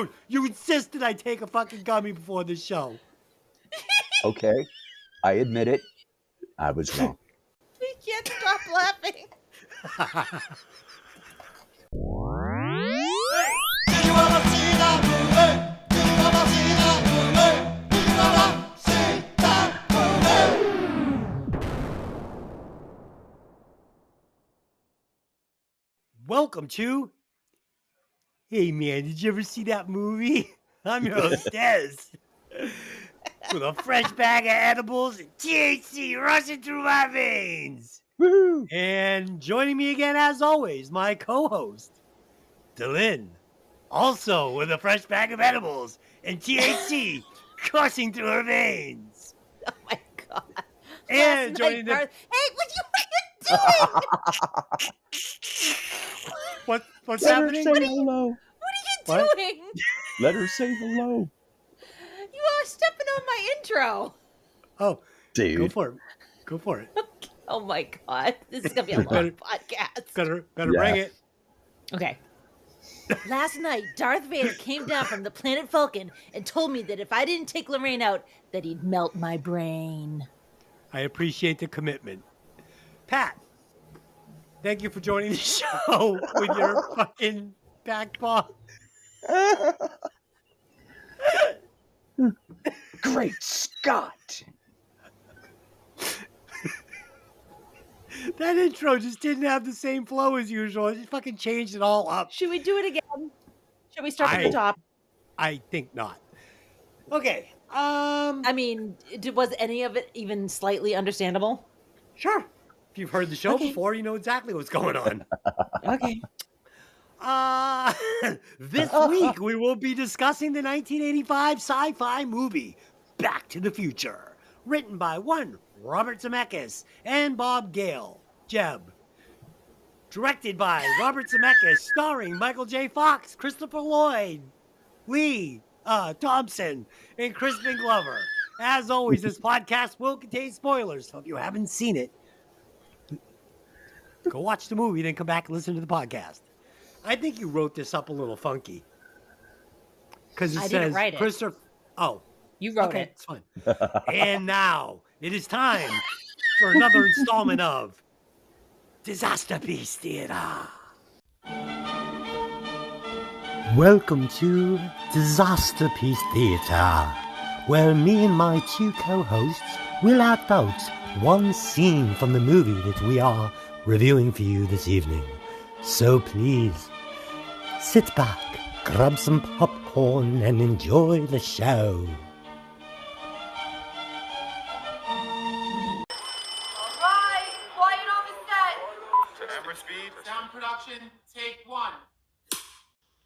Dude, you insisted I take a fucking gummy before the show. Okay, I admit it. I was wrong. We can't stop laughing. Welcome to... Hey man, did you ever see that movie? I'm your host, Des. With a fresh bag of edibles and THC rushing through my veins. Woo! And joining me again, as always, my co-host, Dylan. Also with a fresh bag of edibles and THC coursing through her veins. Oh my god. And joining the... Hey, what you doing? What's Let her happening? say hello. What are you doing? Let her say hello. You are stepping on my intro. Oh, Dude. go for it. Go for it. Oh my god. This is going to be a long podcast. Better Yeah. bring it. Okay. Last night, Darth Vader came down from the planet Vulcan and told me that if I didn't take Lorraine out, that he'd melt my brain. I appreciate the commitment. Pat, thank you for joining the show with your fucking backball. Great Scott. That intro just didn't have the same flow as usual. It just fucking changed it all up. Should we do it again? Should we start from the top? I think not. Okay. I mean, was any of it even slightly understandable? Sure. If you've heard the show Okay. before, you know exactly what's going on. Okay. This week we will be discussing the 1985 sci-fi movie Back to the Future, written by one Robert Zemeckis and Bob Gale, Jeb. Directed by Robert Zemeckis, starring Michael J. Fox, Christopher Lloyd, Lee Thompson, and Crispin Glover. As always, this podcast will contain spoilers, so if you haven't seen it, go watch the movie, then come back and listen to the podcast. I think you wrote this up a little funky. Because it I says didn't write it. Christopher. Oh, You wrote okay, it. it's fine. And now it is time for another installment of Disaster Piece Theater. Welcome to Disaster Piece Theater, where me and my two co-hosts will act out one scene from the movie that we are reviewing for you this evening. So please, sit back, grab some popcorn, and enjoy the show. Alright, quiet on the set. Camera speed. Sound production, take one.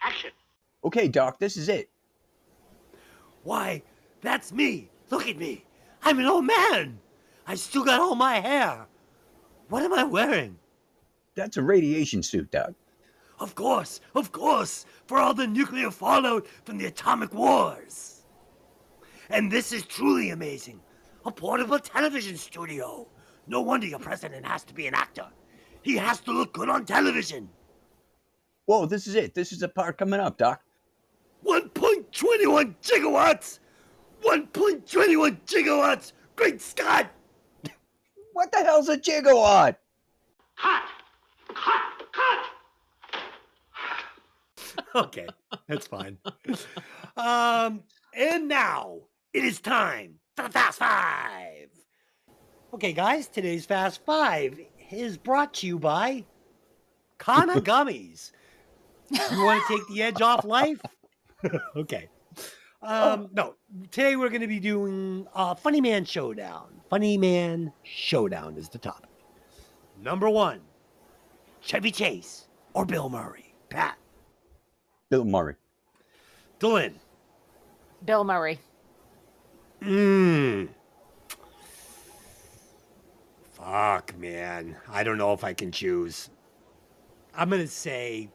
Action. Okay, Doc, this is it. Why, that's me. Look at me. I'm an old man. I still got all my hair. What am I wearing? That's a radiation suit, Doc. Of course, for all the nuclear fallout from the atomic wars. And this is truly amazing. A portable television studio. No wonder your president has to be an actor. He has to look good on television. Whoa, this is it. This is the part coming up, Doc. 1.21 gigawatts! 1.21 gigawatts! Great Scott! What the hell's a gigawatt? Cut! Okay, that's fine. And now it is time for the Fast Five. Okay, guys, today's Fast Five is brought to you by Kana Gummies. You want to take the edge off life? Okay. No, today we're going to be doing Funny Man Showdown. Funny Man Showdown is the topic. Number one, Chevy Chase or Bill Murray? Pat. Bill Murray. Dylan. Bill Murray. Fuck, man. I don't know if I can choose. I'm going to say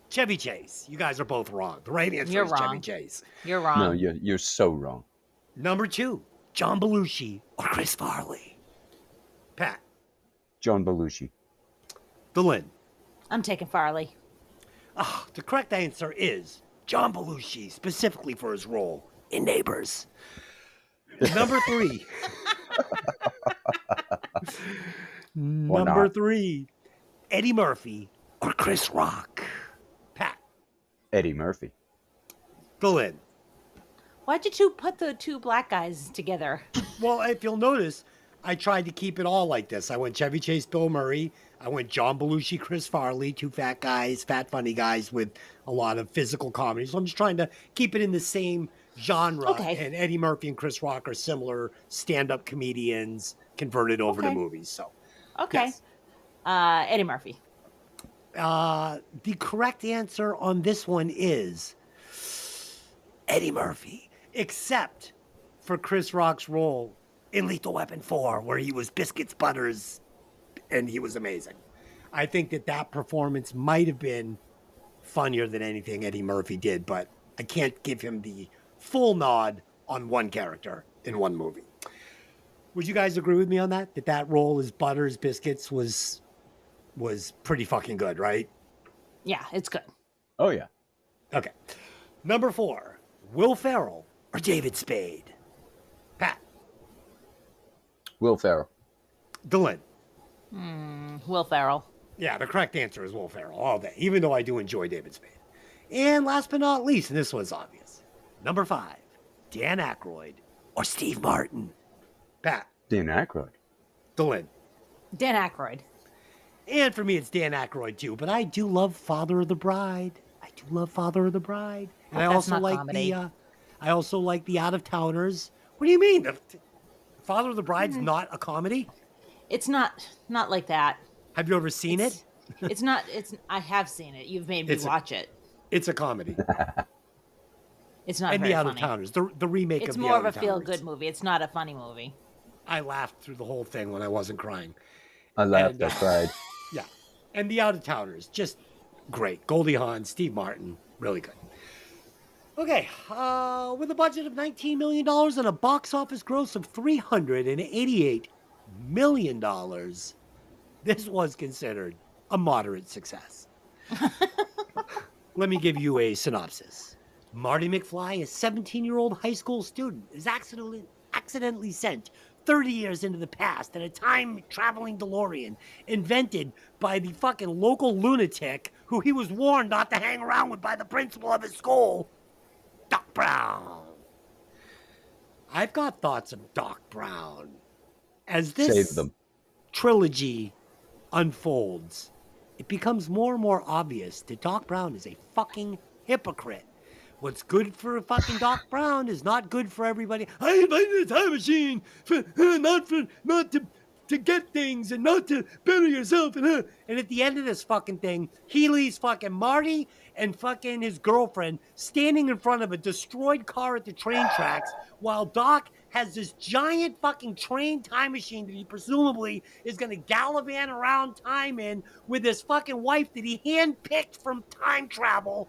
Chevy Chase. You guys are both wrong. The right answer You're is Chevy wrong. Chase. You're wrong. No, you're so wrong. Number two, John Belushi or Chris Farley? Pat. John Belushi. Dylan. I'm taking Farley. The correct answer is John Belushi, specifically for his role in Neighbors. Number 3. Number 3, Eddie Murphy or Chris Rock. Pat. Eddie Murphy. Glenn. Why'd you two put the two black guys together? Well, if you'll notice, I tried to keep it all like this. I went Chevy Chase, Bill Murray. I went John Belushi, Chris Farley, two fat guys, fat funny guys with a lot of physical comedy. So I'm just trying to keep it in the same genre. Okay. And Eddie Murphy and Chris Rock are similar stand-up comedians converted over to movies. So, Okay. yes. Eddie Murphy. The correct answer on this one is Eddie Murphy, except for Chris Rock's role in Lethal Weapon 4, where he was Biscuits Butters, and he was amazing. I think that performance might have been funnier than anything Eddie Murphy did, but I can't give him the full nod on one character in one movie. Would you guys agree with me on that? That role as Butters Biscuits was pretty fucking good, right? Yeah, it's good. Oh, yeah. Okay. Number 4, Will Ferrell or David Spade? Pat. Will Ferrell. Dylan. Will Ferrell. Yeah, the correct answer is Will Ferrell all day, even though I do enjoy David Spade. And last but not least, and this one's obvious, number 5, Dan Aykroyd or Steve Martin? Pat. Dan Aykroyd. Dylan. Dan Aykroyd. And for me, it's Dan Aykroyd too, but I do love Father of the Bride. And I That's also not like comedy. I also like the Out of Towners. What do you mean? Father of the Bride's not a comedy? It's not like that. Have you ever seen it? It's not. I have seen it. You've made me watch it. It's a comedy. It's not And very the Out funny. of Towners, the remake It's of the more Out of a of Towners. feel-good movie. It's not a funny movie. I laughed through the whole thing when I wasn't crying. I laughed, I cried. Yeah. And the Out of Towners, just great. Goldie Hawn, Steve Martin, really good. Okay, with a budget of $19 million and a box office gross of $388 million, this was considered a moderate success. Let me give you a synopsis. Marty McFly, a 17-year-old high school student, is accidentally sent 30 years into the past in a time-traveling DeLorean invented by the fucking local lunatic who he was warned not to hang around with by the principal of his school, Doc Brown. I've got thoughts of Doc Brown. As this Save them. trilogy unfolds, it becomes more and more obvious that Doc Brown is a fucking hypocrite. What's good for fucking Doc Brown is not good for everybody. I invented a time machine not to get things and not to better yourself. And at the end of this fucking thing, he leaves fucking Marty and fucking his girlfriend standing in front of a destroyed car at the train tracks while Doc has this giant fucking train time machine that he presumably is going to gallivant around time in with his fucking wife that he handpicked from time travel.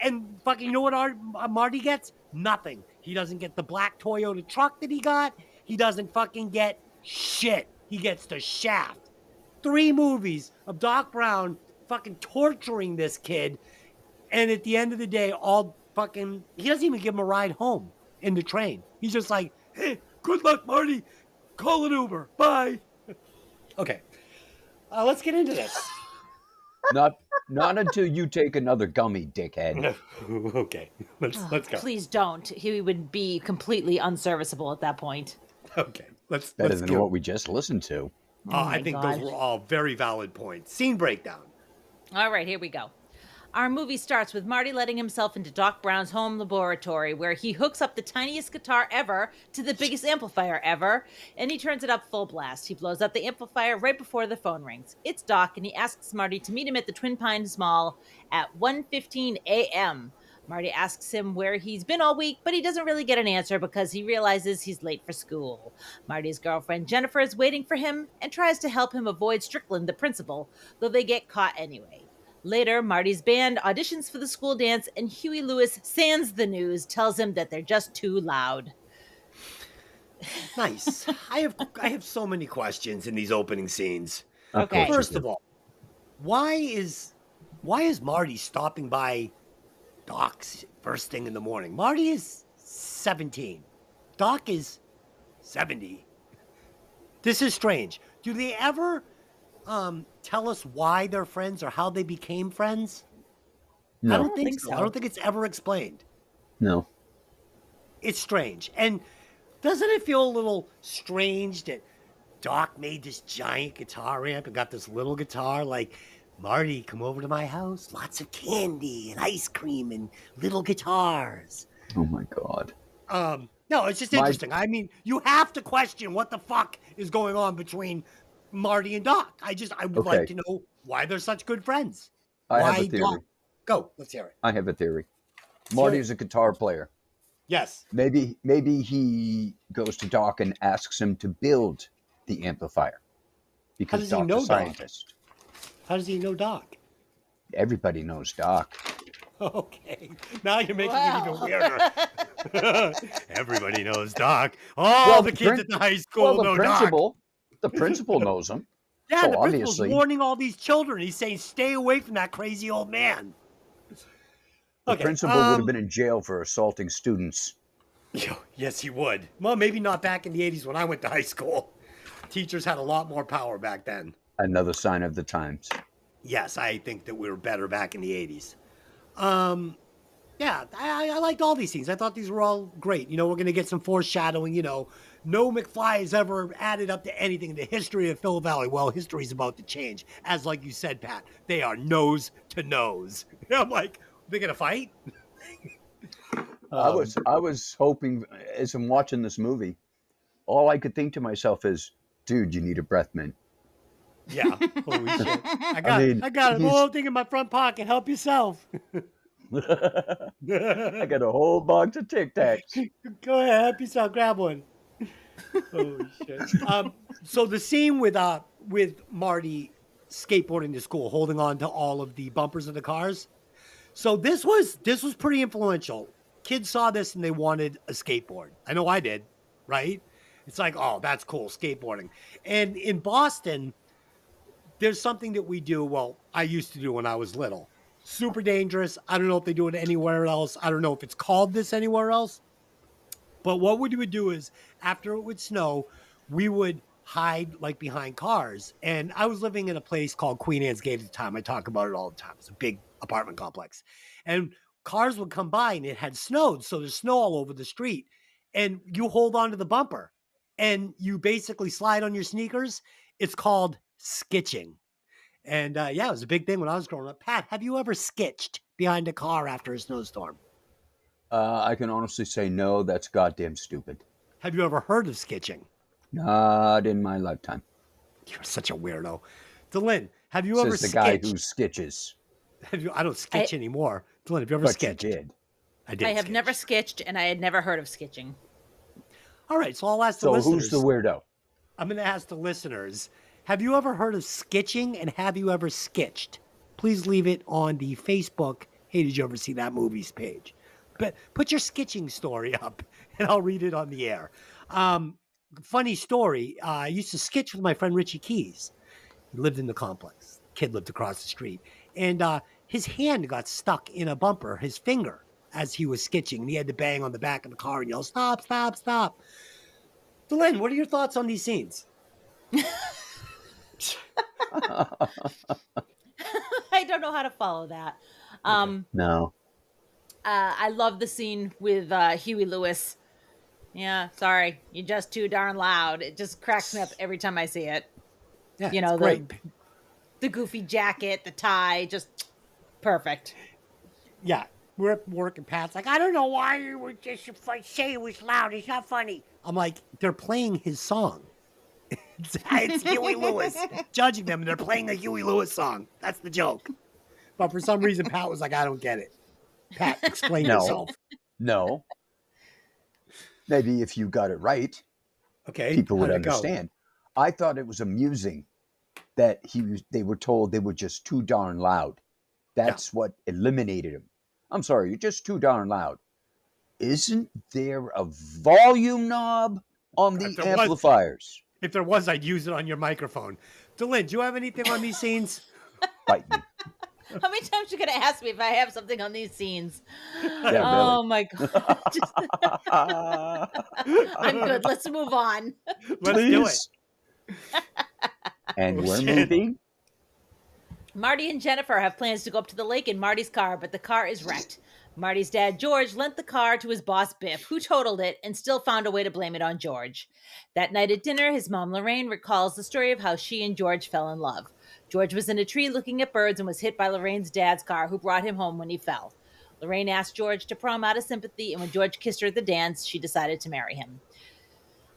And fucking, you know what Marty gets? Nothing. He doesn't get the black Toyota truck that he got. He doesn't fucking get shit. He gets the shaft. 3 movies of Doc Brown fucking torturing this kid. And at the end of the day, he doesn't even give him a ride home in the train. He's just like, hey, good luck, Marty. Call an Uber. Bye. Okay. Let's get into this. Not until you take another gummy, dickhead. Okay, let's go. Please don't. He would be completely unserviceable at that point. Okay, let's Better than go. what we just listened to. I my think God. those were all very valid points. Scene breakdown. All right, here we go. Our movie starts with Marty letting himself into Doc Brown's home laboratory where he hooks up the tiniest guitar ever to the biggest amplifier ever, and he turns it up full blast. He blows up the amplifier right before the phone rings. It's Doc, and he asks Marty to meet him at the Twin Pines Mall at 1:15 a.m. Marty asks him where he's been all week, but he doesn't really get an answer because he realizes he's late for school. Marty's girlfriend Jennifer is waiting for him and tries to help him avoid Strickland, the principal, though they get caught anyway. Later, Marty's band auditions for the school dance, and Huey Lewis, sans the news, tells him that they're just too loud. Nice. I have so many questions in these opening scenes. Of Okay. course you First do. of all, why is Marty stopping by Doc's first thing in the morning. Marty is 17. Doc is 70. This is strange. Do they ever tell us why they're friends or how they became friends? No. I don't think so. so. I don't think it's ever explained. No. It's strange. And doesn't it feel a little strange that Doc made this giant guitar amp and got this little guitar? Like, Marty, come over to my house. Lots of candy and ice cream and little guitars. Oh my God. No, it's just interesting. I mean, you have to question what the fuck is going on between Marty and Doc. I would like to know why they're such good friends. I Why have a theory. Doc? Go, let's hear it. I have a theory. Marty's a guitar player. Yes. Maybe he goes to Doc and asks him to build the amplifier because does he Doc's know a Doc? scientist. How does he know Doc? Everybody knows Doc. Okay, now you're making it even weirder. Everybody knows Doc. The kids at the high school know Doc. The principal knows him. Yeah, So the principal's obviously, warning all these children. He's saying, stay away from that crazy old man. the principal would have been in jail for assaulting students. Yes, he would. Well, maybe not back in the 80s when I went to high school. Teachers had a lot more power back then. Another sign of the times. Yes, I think that we were better back in the 80s. Yeah, I liked all these scenes. I thought these were all great. You know, we're going to get some foreshadowing. You know, no McFly has ever added up to anything in the history of Phil Valley. Well, history's about to change. As like you said, Pat, they are nose to nose. I'm like, they're going to fight? I was hoping, as I'm watching this movie, all I could think to myself is, dude, you need a breath mint. Yeah. Holy shit. I got a whole thing in my front pocket. Help yourself. I got a whole box of Tic Tacs. Go ahead, help yourself. Grab one. Holy shit. So the scene with Marty skateboarding to school, holding on to all of the bumpers of the cars. So this was pretty influential. Kids saw this and they wanted a skateboard. I know I did, right? It's like, oh, that's cool, skateboarding. And in Boston, there's something that we do. Well, I used to do when I was little. Super dangerous. I don't know if they do it anywhere else. I don't know if it's called this anywhere else. But what we would do is after it would snow, we would hide like behind cars. And I was living in a place called Queen Anne's Gate at the time. I talk about it all the time. It's a big apartment complex. And cars would come by and it had snowed. So there's snow all over the street. And you hold on to the bumper and you basically slide on your sneakers. It's called skitching. And it was a big thing when I was growing up. Pat, have you ever skitched behind a car after a snowstorm? I can honestly say no, that's goddamn stupid. Have you ever heard of skitching? Not in my lifetime. You're such a weirdo. Delin, have you ever Says the guy skitched? who sketches. I don't sketch anymore. Delin, have you ever But you sketched? did. I did. I have sketch. never sketched, and I had never heard of sketching. All right, so I'll ask the So listeners. who's the weirdo? I'm going to ask the listeners. Have you ever heard of sketching, and have you ever sketched? Please leave it on the Facebook, Hey, did you ever see that movies page? But put your sketching story up, and I'll read it on the air. Funny story. I used to sketch with my friend Richie Keys. He lived in the complex. Kid lived across the street. And his hand got stuck in a bumper, his finger, as he was sketching. And he had to bang on the back of the car and yell, stop, stop, stop. Delenn, what are your thoughts on these scenes? I don't know how to follow that. No. I love the scene with Huey Lewis. Yeah, sorry, you're just too darn loud. It just cracks me up every time I see it. Yeah, You know, it's great. the goofy jacket, the tie, just perfect. Yeah, we're at work and Pat's like, I don't know why you would just say it was loud. It's not funny. I'm like, they're playing his song. It's Huey Lewis. Judging them, and they're playing a Huey Lewis song. That's the joke. But for some reason, Pat was like, I don't get it. Pat, explain yourself. No. Maybe if you got it right, Okay. people would how'd it go? understand. I thought it was amusing that they were told they were just too darn loud. That's what eliminated him. I'm sorry, you're just too darn loud. Isn't there a volume knob on the If there was- amplifiers? If there was, I'd use it on your microphone. Delenn, do you have anything on these scenes? Bite me. How many times you gonna ask me if I have something on these scenes? Yeah, Oh my god. I'm good. Let's move on. Let's do it. And Oh, we're shit. moving. Marty and Jennifer have plans to go up to the lake in Marty's car, but the car is wrecked. Marty's dad, George, lent the car to his boss, Biff, who totaled it and still found a way to blame it on George. That night at dinner, his mom, Lorraine, recalls the story of how she and George fell in love. George was in a tree looking at birds and was hit by Lorraine's dad's car, who brought him home when he fell. Lorraine asked George to prom out of sympathy, and when George kissed her at the dance, she decided to marry him.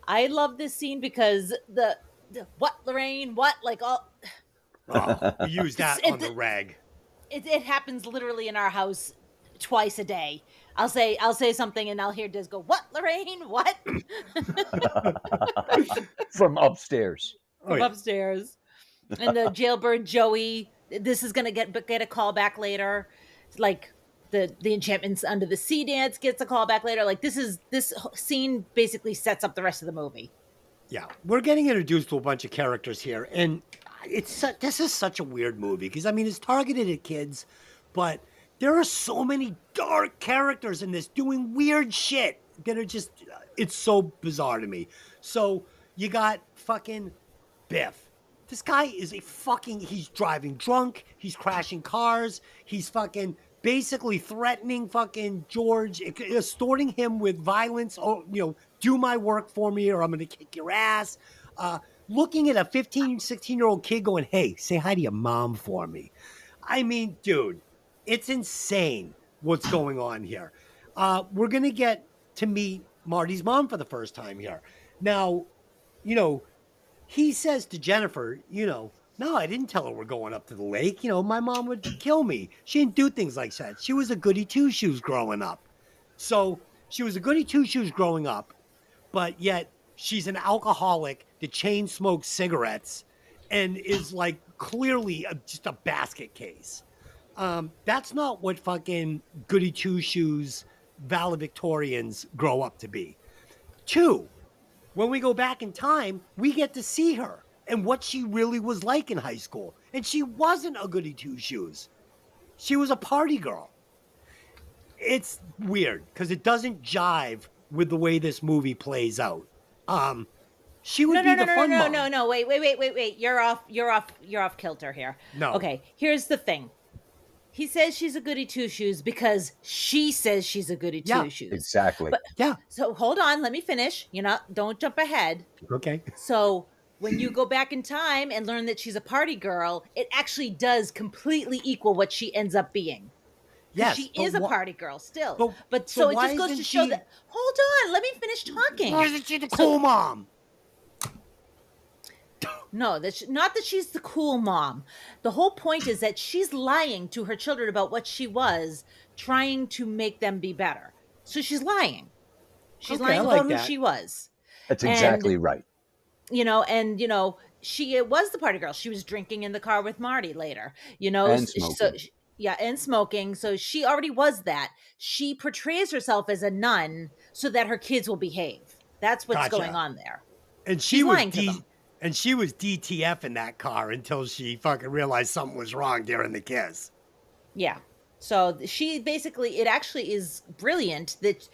I love this scene because the what, Lorraine, what, like all... Oh, we use that on the reg. It happens literally in our house twice a day. I'll say something and I'll hear Diz go, "What, Lorraine? What?" From upstairs. From upstairs. And the jailbird Joey. This is gonna get a call back later. Like the Enchantments Under the Sea dance gets a call back later. Like this scene basically sets up the rest of the movie. Yeah, we're getting introduced to a bunch of characters here, and this is such a weird movie because I mean it's targeted at kids, but there are so many dark characters in this doing weird shit that are just, it's so bizarre to me. So you got fucking Biff. This guy is he's driving drunk, he's crashing cars, he's fucking basically threatening fucking George, extorting him with violence. Oh, do my work for me or I'm going to kick your ass. Looking at a 15, 16-year-old kid going, hey, say hi to your mom for me. I mean, dude, it's insane what's going on here. We're going to get to meet Marty's mom for the first time here. Now, he says to Jennifer, no, I didn't tell her we're going up to the lake. My mom would kill me. She didn't do things like that. She was a goody two-shoes growing up. So she was a goody two-shoes growing up, but yet she's an alcoholic that chain smokes cigarettes and is like clearly just a basket case. That's not what fucking goody two-shoes valedictorians grow up to be. 2, when we go back in time, we get to see her and what she really was like in high school. And she wasn't a goody two-shoes. She was a party girl. It's weird because it doesn't jive with the way this movie plays out. She would be the fun mom. No. Wait. You're off kilter here. No. Okay, here's the thing. He says she's a goody two-shoes because she says she's a goody two-shoes. Exactly. But, Yeah. So hold on, let me finish. Don't jump ahead. Okay. So when you go back in time and learn that she's a party girl, it actually does completely equal what she ends up being. Yes. She is a party girl still. But so it why just goes isn't to show she- that. Hold on, let me finish talking. Why isn't she the cool mom? No, not that she's the cool mom. The whole point is that she's lying to her children about what she was, trying to make them be better. So she's lying. She's Okay, lying I about like who that. she was. That's exactly right. She was the party girl. She was drinking in the car with Marty later. And smoking. And smoking. So she already was that. She portrays herself as a nun so that her kids will behave. That's what's Gotcha. going on there. And She's lying to them. And she was DTF in that car until she fucking realized something was wrong during the kiss. Yeah. So she basically, it actually is brilliant that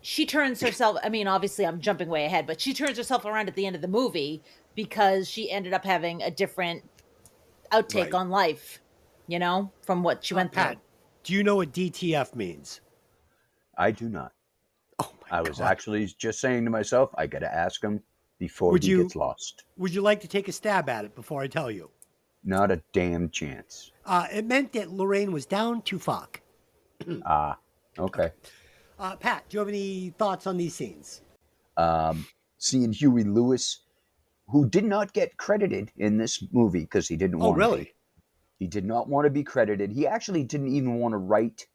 she turns herself, I mean, obviously I'm jumping way ahead, but she turns herself around at the end of the movie because she ended up having a different outtake Right. on life, from what she went through. Pat, do you know what DTF means? I do not. Oh my I was God. actually just saying to myself, I got to ask him before he gets lost. Would you like to take a stab at it before I tell you? Not a damn chance. It meant that Lorraine was down to fuck. Okay. Pat, do you have any thoughts on these scenes? Seeing Huey Lewis, who did not get credited in this movie because he didn't want to. Really? He did not want to be credited. He actually didn't even want to write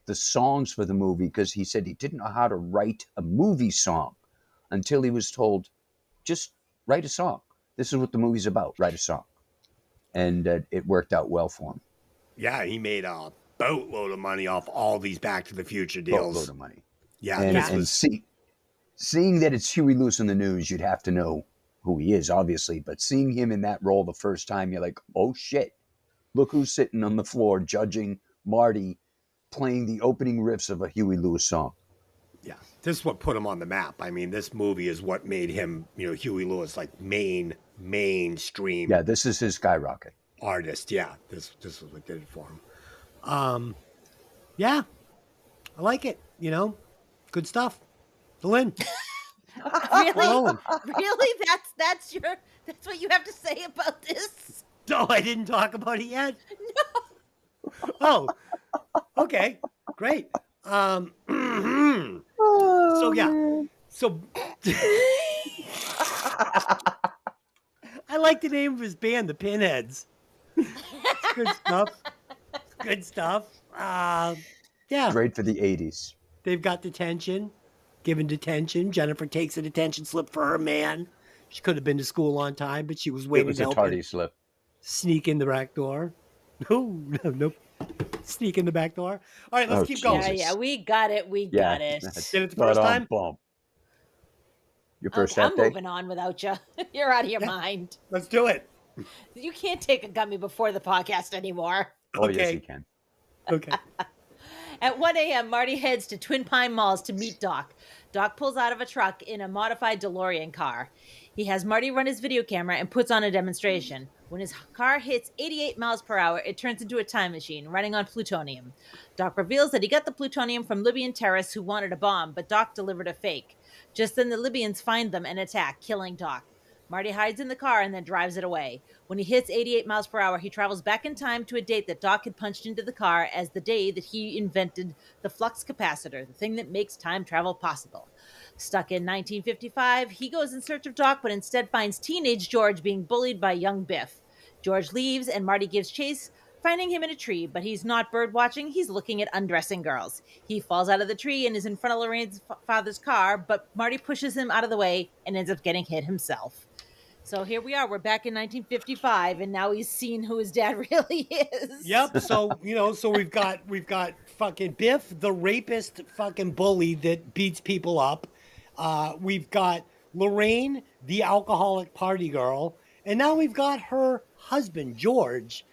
the songs for the movie because he said he didn't know how to write a movie song until he was told, just write a song. This is what the movie's about. Write a song. And it worked out well for him. Yeah, he made a boatload of money off all these Back to the Future deals. Boatload of money. Yeah, And, this and was seeing that it's Huey Lewis in the news, you'd have to know who he is, obviously. But seeing him in that role the first time, you're like, oh, shit. Look who's sitting on the floor judging Marty playing the opening riffs of a Huey Lewis song. Yeah, this is what put him on the map. I mean, this movie is what made him, Huey Lewis, like mainstream. Yeah, this is his skyrocket. Artist. Yeah, this is what did it for him. Yeah, I like it. Good stuff. The Lynn. Really? Really? That's what you have to say about this? No, I didn't talk about it yet. No. Oh, okay, great. So yeah, so I like the name of his band, the Pinheads. It's good stuff. Good stuff. Yeah, Great for the 80s. they've got detention, given detention. Jennifer takes a detention slip for her man. She could have been to school on time, but she was It waiting was to a help tardy him slip. sneak in the back door. Nope. Sneak in the back door. All right, let's keep going. Yeah, yeah, we got it. We got it. Did it the first time? Bump. Your first I'm hat day? moving on without you. You're out of your mind. Let's do it. You can't take a gummy before the podcast anymore. Oh, yes, Okay. you can. Okay. At 1 a.m., Marty heads to Twin Pine Malls to meet Doc. Doc pulls out of a truck in a modified DeLorean car. He has Marty run his video camera and puts on a demonstration. When his car hits 88 miles per hour, it turns into a time machine running on plutonium. Doc reveals that he got the plutonium from Libyan terrorists who wanted a bomb, but Doc delivered a fake. Just then the Libyans find them and attack, killing Doc. Marty hides in the car and then drives it away. When he hits 88 miles per hour, he travels back in time to a date that Doc had punched into the car as the day that he invented the flux capacitor, the thing that makes time travel possible. Stuck in 1955, he goes in search of Doc, but instead finds teenage George being bullied by young Biff. George leaves and Marty gives chase, finding him in a tree, but he's not bird watching, he's looking at undressing girls. He falls out of the tree and is in front of Lorraine's father's car, but Marty pushes him out of the way and ends up getting hit himself. So here we are. We're back in 1955, and now he's seen who his dad really is. Yep. So so we've got fucking Biff, the rapist, fucking bully that beats people up. We've got Lorraine, the alcoholic party girl, and now we've got her husband George,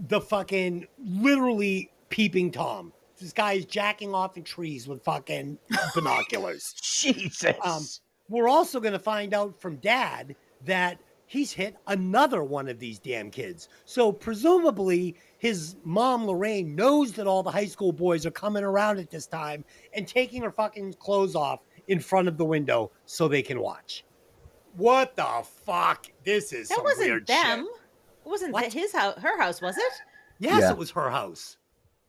the fucking literally peeping Tom. This guy is jacking off in trees with fucking binoculars. Jesus. We're also going to find out from Dad that he's hit another one of these damn kids. So presumably his mom, Lorraine, knows that all the high school boys are coming around at this time and taking her fucking clothes off in front of the window so they can watch. What the fuck? This is That some wasn't weird them. shit. It wasn't What? his house, her house, was it? Yes, Yeah. it was her house.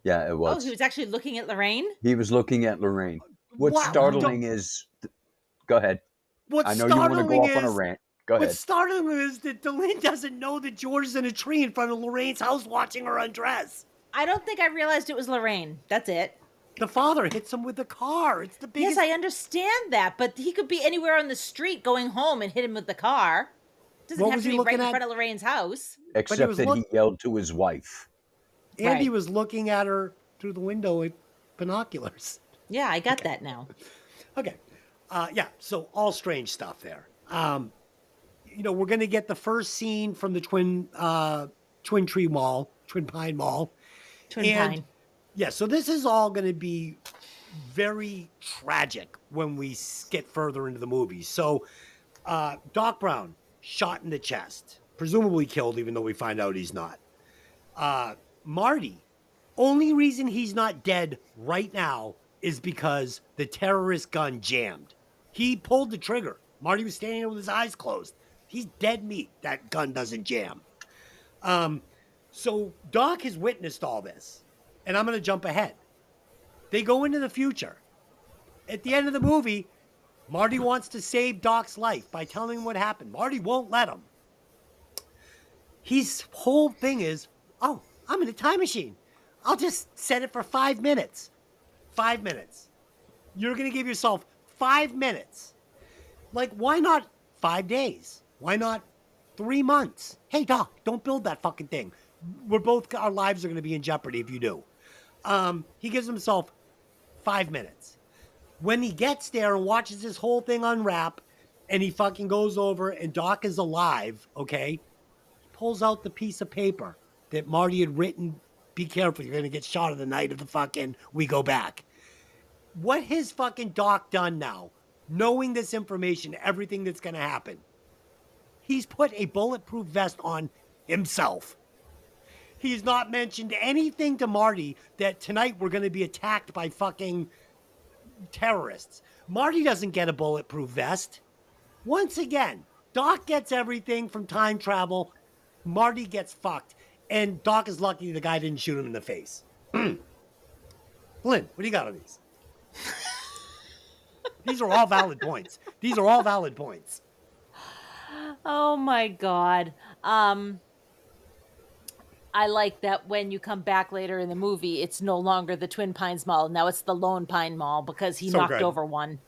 Yeah, it Oh, was. he was actually looking at Lorraine? He was looking at Lorraine. What's Wow, startling is... Go ahead. What's I know you want to startling go off on a is- rant. Go ahead. What's startling is that Delane doesn't know that George is in a tree in front of Lorraine's house watching her undress. I don't think I realized it was Lorraine. That's it. The father hits him with the car. It's the biggest. Yes, I understand that, but he could be anywhere on the street going home and hit him with the car. Doesn't What have was to he be right looking in at? front of Lorraine's house. Except was that look- he yelled to his wife. And he Right. was looking at her through the window with binoculars. Yeah, I got that now. Okay. Yeah, so all strange stuff there. We're going to get the first scene from the Twin Pine Mall. Twin And- Pine. Yeah, so this is all going to be very tragic when we get further into the movie. So Doc Brown, shot in the chest, presumably killed, even though we find out he's not. Marty, only reason he's not dead right now is because the terrorist gun jammed. He pulled the trigger. Marty was standing there with his eyes closed. He's dead meat. That gun doesn't jam. So Doc has witnessed all this, and I'm going to jump ahead. They go into the future. At the end of the movie, Marty wants to save Doc's life by telling him what happened. Marty won't let him. His whole thing is, oh, I'm in a time machine. I'll just set it for 5 minutes. 5 minutes. You're going to give yourself 5 minutes. Like, why not 5 days? Why not 3 months? Hey, Doc, don't build that fucking thing. Our lives are going to be in jeopardy if you do. He gives himself 5 minutes. When he gets there and watches this whole thing unwrap, and he fucking goes over and Doc is alive, okay? He pulls out the piece of paper that Marty had written, be careful, you're going to get shot on the night of the fucking we go back. What has fucking Doc done now, knowing this information, everything that's going to happen? He's put a bulletproof vest on himself. He's not mentioned anything to Marty that tonight we're going to be attacked by fucking terrorists. Marty doesn't get a bulletproof vest. Once again, Doc gets everything from time travel. Marty gets fucked. And Doc is lucky the guy didn't shoot him in the face. Lynn, what do you got on these? These are all valid points. These are all valid points. Oh my God. I like that when you come back later in the movie, it's no longer the Twin Pines Mall. Now it's the Lone Pine Mall because he knocked over one.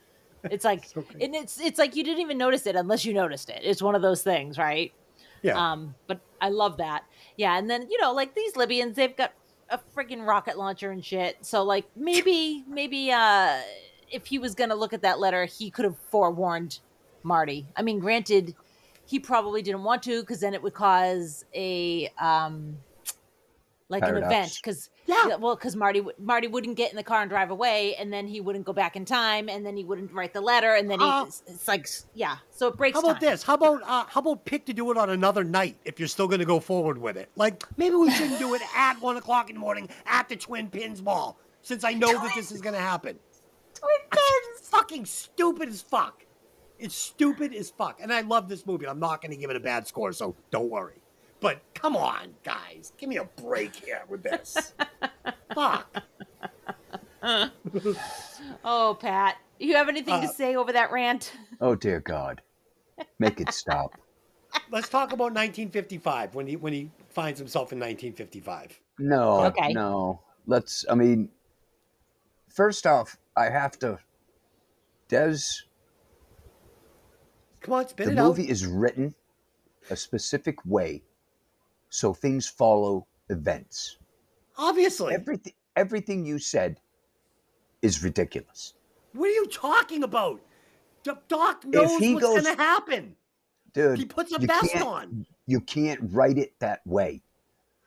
It's like, and it's like you didn't even notice it unless you noticed it. It's one of those things, right? Yeah. But I love that. Yeah. And then, you know, like these Libyans, they've got a freaking rocket launcher and shit. So like maybe if he was going to look at that letter, he could have forewarned Marty. I mean, granted, he probably didn't want to, because then it would cause a like Paradox. an event. Because Marty wouldn't get in the car and drive away, and then he wouldn't go back in time, and then he wouldn't write the letter, and then it's like, yeah. So it breaks. How about time. this? How about pick to do it on another night if you're still going to go forward with it? Like maybe we shouldn't do it at 1 o'clock in the morning at the Twin Pins Mall, since I know that this is going to happen. Twin Pins. It's fucking stupid as fuck. It's stupid as fuck. And I love this movie. I'm not going to give it a bad score, so don't worry. But come on, guys. Give me a break here with this. Fuck. Oh, Pat. You have anything to say over that rant? Oh, dear God. Make it stop. Let's talk about 1955, when he finds himself in 1955. No, Okay. no. I mean, first off, I have to, Des, Come on, spit the it out. movie is written a specific way so things follow events. Obviously. Everything you said is ridiculous. What are you talking about? Doc knows what's going to happen. Dude, He puts a vest on. You can't write it that way.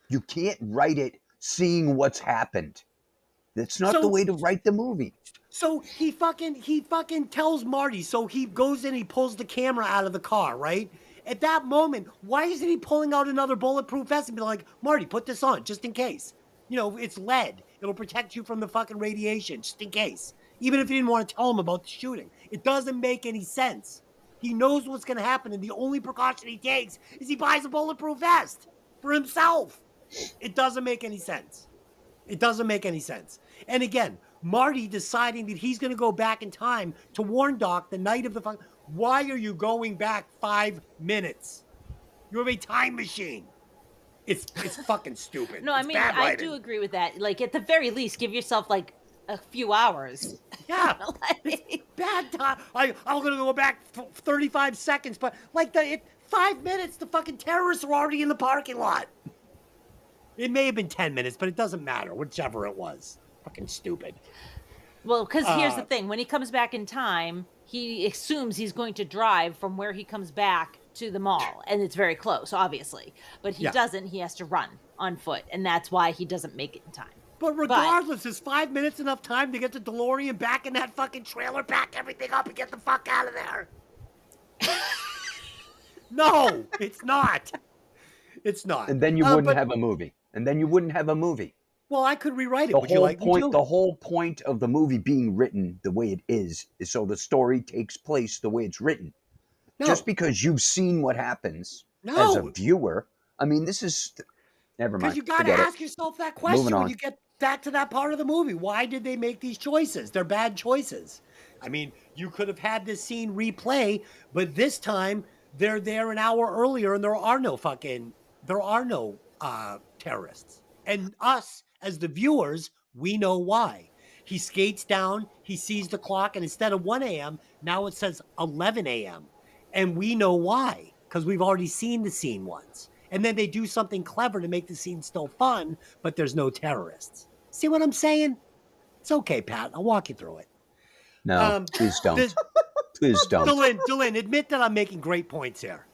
You can't write it seeing what's happened. That's not the way to write the movie. So he fucking tells Marty, so he goes in, he pulls the camera out of the car, right? At that moment, why isn't he pulling out another bulletproof vest and be like, Marty, put this on, just in case. You know, it's lead. It'll protect you from the fucking radiation, just in case. Even if you didn't want to tell him about the shooting. It doesn't make any sense. He knows what's going to happen, and the only precaution he takes is he buys a bulletproof vest for himself. It doesn't make any sense. It doesn't make any sense. And again, Marty deciding that he's going to go back in time to warn Doc the night of the fun. Why are you going back 5 minutes? You have a time machine. It's fucking stupid. No, I It's mean, bad I writing. do agree with that. Like, at the very least, give yourself, like, a few hours. Yeah. It's bad time. I'm going to go back 35 seconds, but like 5 minutes, the fucking terrorists are already in the parking lot. It may have been 10 minutes, but it doesn't matter, whichever it was. Fucking stupid. Well, because here's the thing. When he comes back in time, he assumes he's going to drive from where he comes back to the mall. And it's very close, obviously. But he doesn't. He has to run on foot. And that's why he doesn't make it in time. But regardless, is 5 minutes enough time to get the DeLorean back in that fucking trailer, pack everything up, and get the fuck out of there? No, it's not. It's not. And then you wouldn't have a movie. Well, I could rewrite it. The Would you whole like me point, to? the whole point of the movie being written the way it is so the story takes place the way it's written. No. Just because you've seen what happens as a No. viewer, I mean, this is never mind. Because you got to Forget ask it. yourself that question Moving when on. you get back to that part of the movie. Why did they make these choices? They're bad choices. I mean, you could have had this scene replay, but this time they're there an hour earlier and there are no terrorists. And us, as the viewers, we know why. He skates down, he sees the clock, and instead of 1 a.m., now it says 11 a.m. And we know why, because we've already seen the scene once. And then they do something clever to make the scene still fun, but there's no terrorists. See what I'm saying? It's okay, Pat. I'll walk you through it. No, please don't. Please don't. Dylan, admit that I'm making great points here.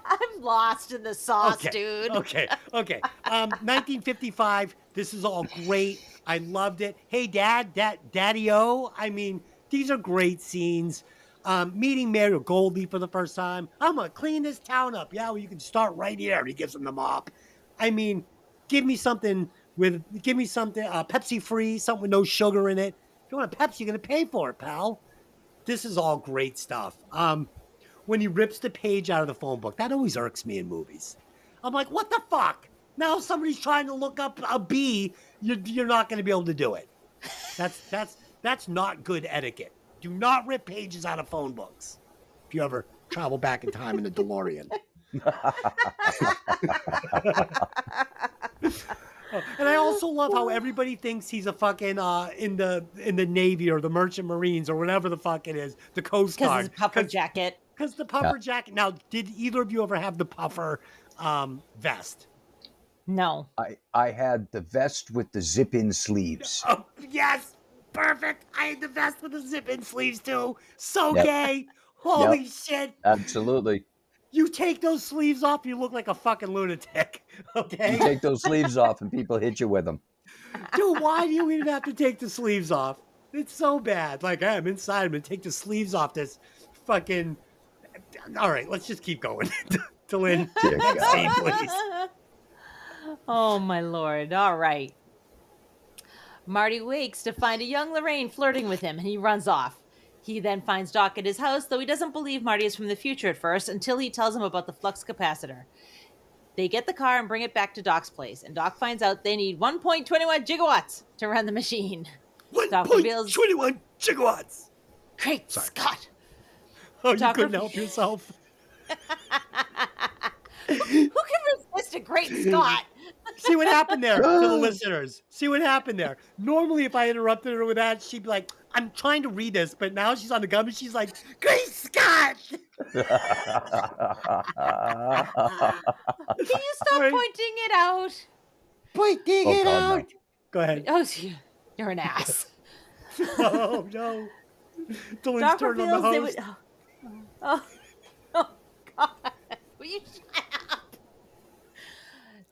I'm lost in the sauce, dude. Okay. 1955. This is all great. I loved it. Hey, Daddy-O. I mean, these are great scenes. Meeting Mario Goldie for the first time. I'm going to clean this town up. Yeah, well, you can start right here. And he gives him the mop. I mean, give me something Pepsi free, something with no sugar in it. If you want a Pepsi, you're going to pay for it, pal. This is all great stuff. When he rips the page out of the phone book, that always irks me in movies. I'm like, what the fuck? Now somebody's trying to look up a bee, you're not going to be able to do it. That's not good etiquette. Do not rip pages out of phone books. If you ever travel back in time in a DeLorean. And I also love how everybody thinks he's a fucking in the Navy or the Merchant Marines or whatever the fuck it is, the Coast Guard. Because his puffer jacket. Because the puffer jacket. Now, did either of you ever have the puffer vest? No. I had the vest with the zip-in sleeves. Oh, yes. Perfect. I had the vest with the zip-in sleeves, too. So gay. Holy shit. Absolutely. You take those sleeves off, you look like a fucking lunatic. Okay? You take those sleeves off and people hit you with them. Dude, why do you even have to take the sleeves off? It's so bad. Like, I'm inside. I'm going to take the sleeves off this fucking... All right, let's just keep going. Lynn, scene, please. Oh, my Lord. All right. Marty wakes to find a young Lorraine flirting with him, and he runs off. He then finds Doc at his house, though he doesn't believe Marty is from the future at first until he tells him about the flux capacitor. They get the car and bring it back to Doc's place, and Doc finds out they need 1.21 gigawatts to run the machine. 1.21 gigawatts! Great Scott! Oh, Doc you couldn't help yourself? Who can resist a Great Scott? See what happened there to the listeners. See what happened there. Normally, if I interrupted her with that, she'd be like, I'm trying to read this, but now she's on the gum and she's like, Great Scott! Can you stop pointing it out? Pointing it out. No. Go ahead. Oh, you're an ass. Oh, no. Dylan's turned on the host. Oh, God. Will you shut up?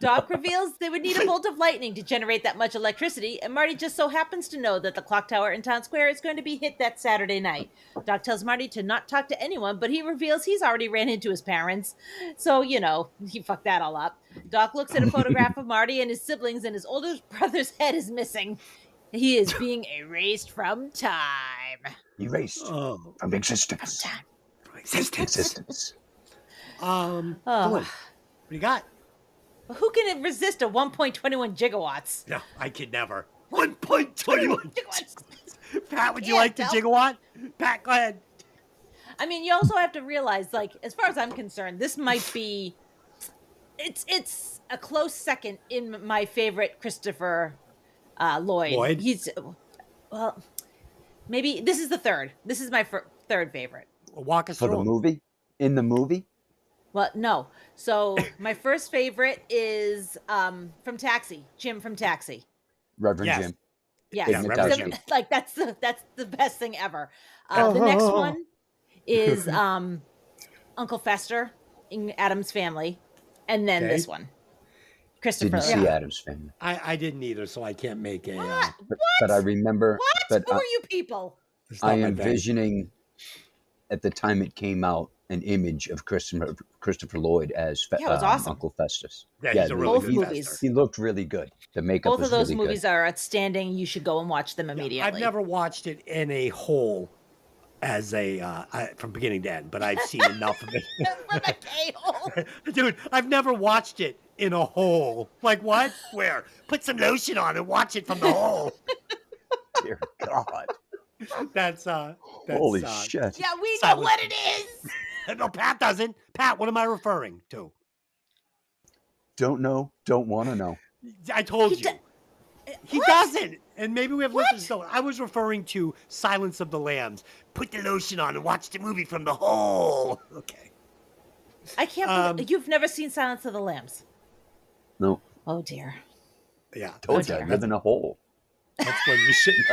Doc reveals they would need a bolt of lightning to generate that much electricity, and Marty just so happens to know that the clock tower in Town Square is going to be hit that Saturday night. Doc tells Marty to not talk to anyone, but he reveals he's already ran into his parents. So, he fucked that all up. Doc looks at a photograph of Marty and his siblings, and his older brother's head is missing. He is being erased from time. Erased from existence. From time. From existence. Dylan, what do you got? Who can resist a 1.21 gigawatts? No, I could never. 1.21 gigawatts. Pat, would you like the gigawatt? Pat, go ahead. I mean, you also have to realize, like, as far as I'm concerned, this might be... It's a close second in my favorite Christopher Lloyd. He's... Well, maybe... This is the third. This is my third favorite. Walk us through. For the movie? In the movie? Well, no. So my first favorite is from Taxi, Jim from Taxi. Reverend Jim. Yes. Yeah, Reverend Jim. Like that's the best thing ever. The next one is Uncle Fester in Addams Family, and then this one, Christopher. Didn't see Addams Family. I didn't either, so I can't make a. What? But I remember. What? But Who are you people? I am envisioning, at the time it came out, an image of Christopher Lloyd as it was awesome. Uncle Festus. Yeah, he's a really good movies. He looked really good. The makeup Both was of those really movies are outstanding. You should go and watch them immediately. I've never watched it in a whole as from beginning to end, but I've seen enough of it. From a K-hole. Dude, I've never watched it in a hole. Like what? Where? Put some lotion on and watch it from the hole. Dear God. That's holy shit. Yeah, we know what it is. No, Pat doesn't. Pat, what am I referring to? Don't know. Don't want to know. I told you. He doesn't. And maybe we have listeners don't. I was referring to Silence of the Lambs. Put the lotion on and watch the movie from the hole. Okay. I can't believe you've never seen Silence of the Lambs. No. Oh dear. Yeah. Told you I live in a hole. That's when you shouldn't.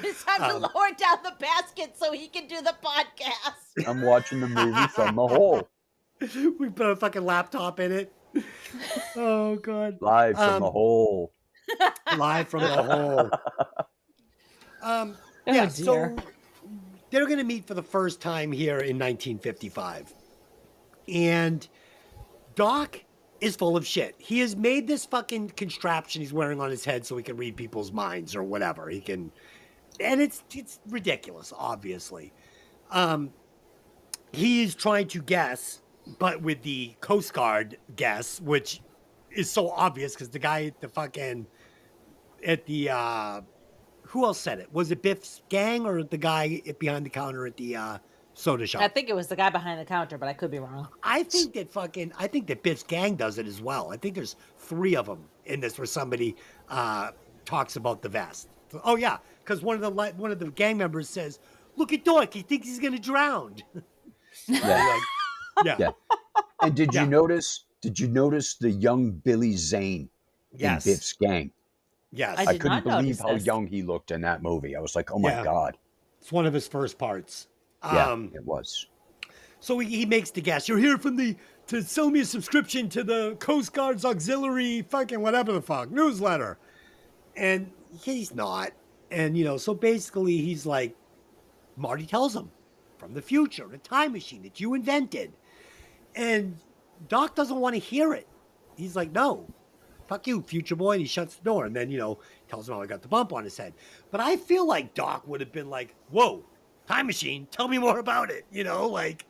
It's time to lower down the basket so he can do the podcast. I'm watching the movie from the hole. We put a fucking laptop in it. Oh god! Live from the hole. Live from the hole. Yeah, so they're going to meet for the first time here in 1955, and Doc is full of shit. He has made this fucking contraption he's wearing on his head so he can read people's minds or whatever. He can, and it's ridiculous, obviously. He is trying to guess, but with the Coast Guard guess, which is so obvious because the guy at the fucking at the who else said it? Was it Biff's gang or the guy behind the counter at the soda shop? I think it was the guy behind the counter, but I could be wrong. I think that Biff's gang does it as well. I think there's 3 of them in this where somebody talks about the vest. Oh yeah, because one of the gang members says, "Look at Doc, he thinks he's gonna drown." Yeah. Yeah. And did you notice the young Billy Zane Yes. in Biff's gang? Yes. I I did couldn't not believe notice how this. young he looked in that movie. I was like, oh my Yeah. God. It's one of his first parts. Yeah, it was. So he makes the guess. You're here to sell me a subscription to the Coast Guard's auxiliary fucking whatever the fuck newsletter. And he's not. And, so basically he's like, Marty tells him from the future, a time machine that you invented. And Doc doesn't want to hear it. He's like, no, fuck you, future boy. And he shuts the door. And then, tells him how he got the bump on his head. But I feel like Doc would have been like, whoa, time machine, tell me more about it. Like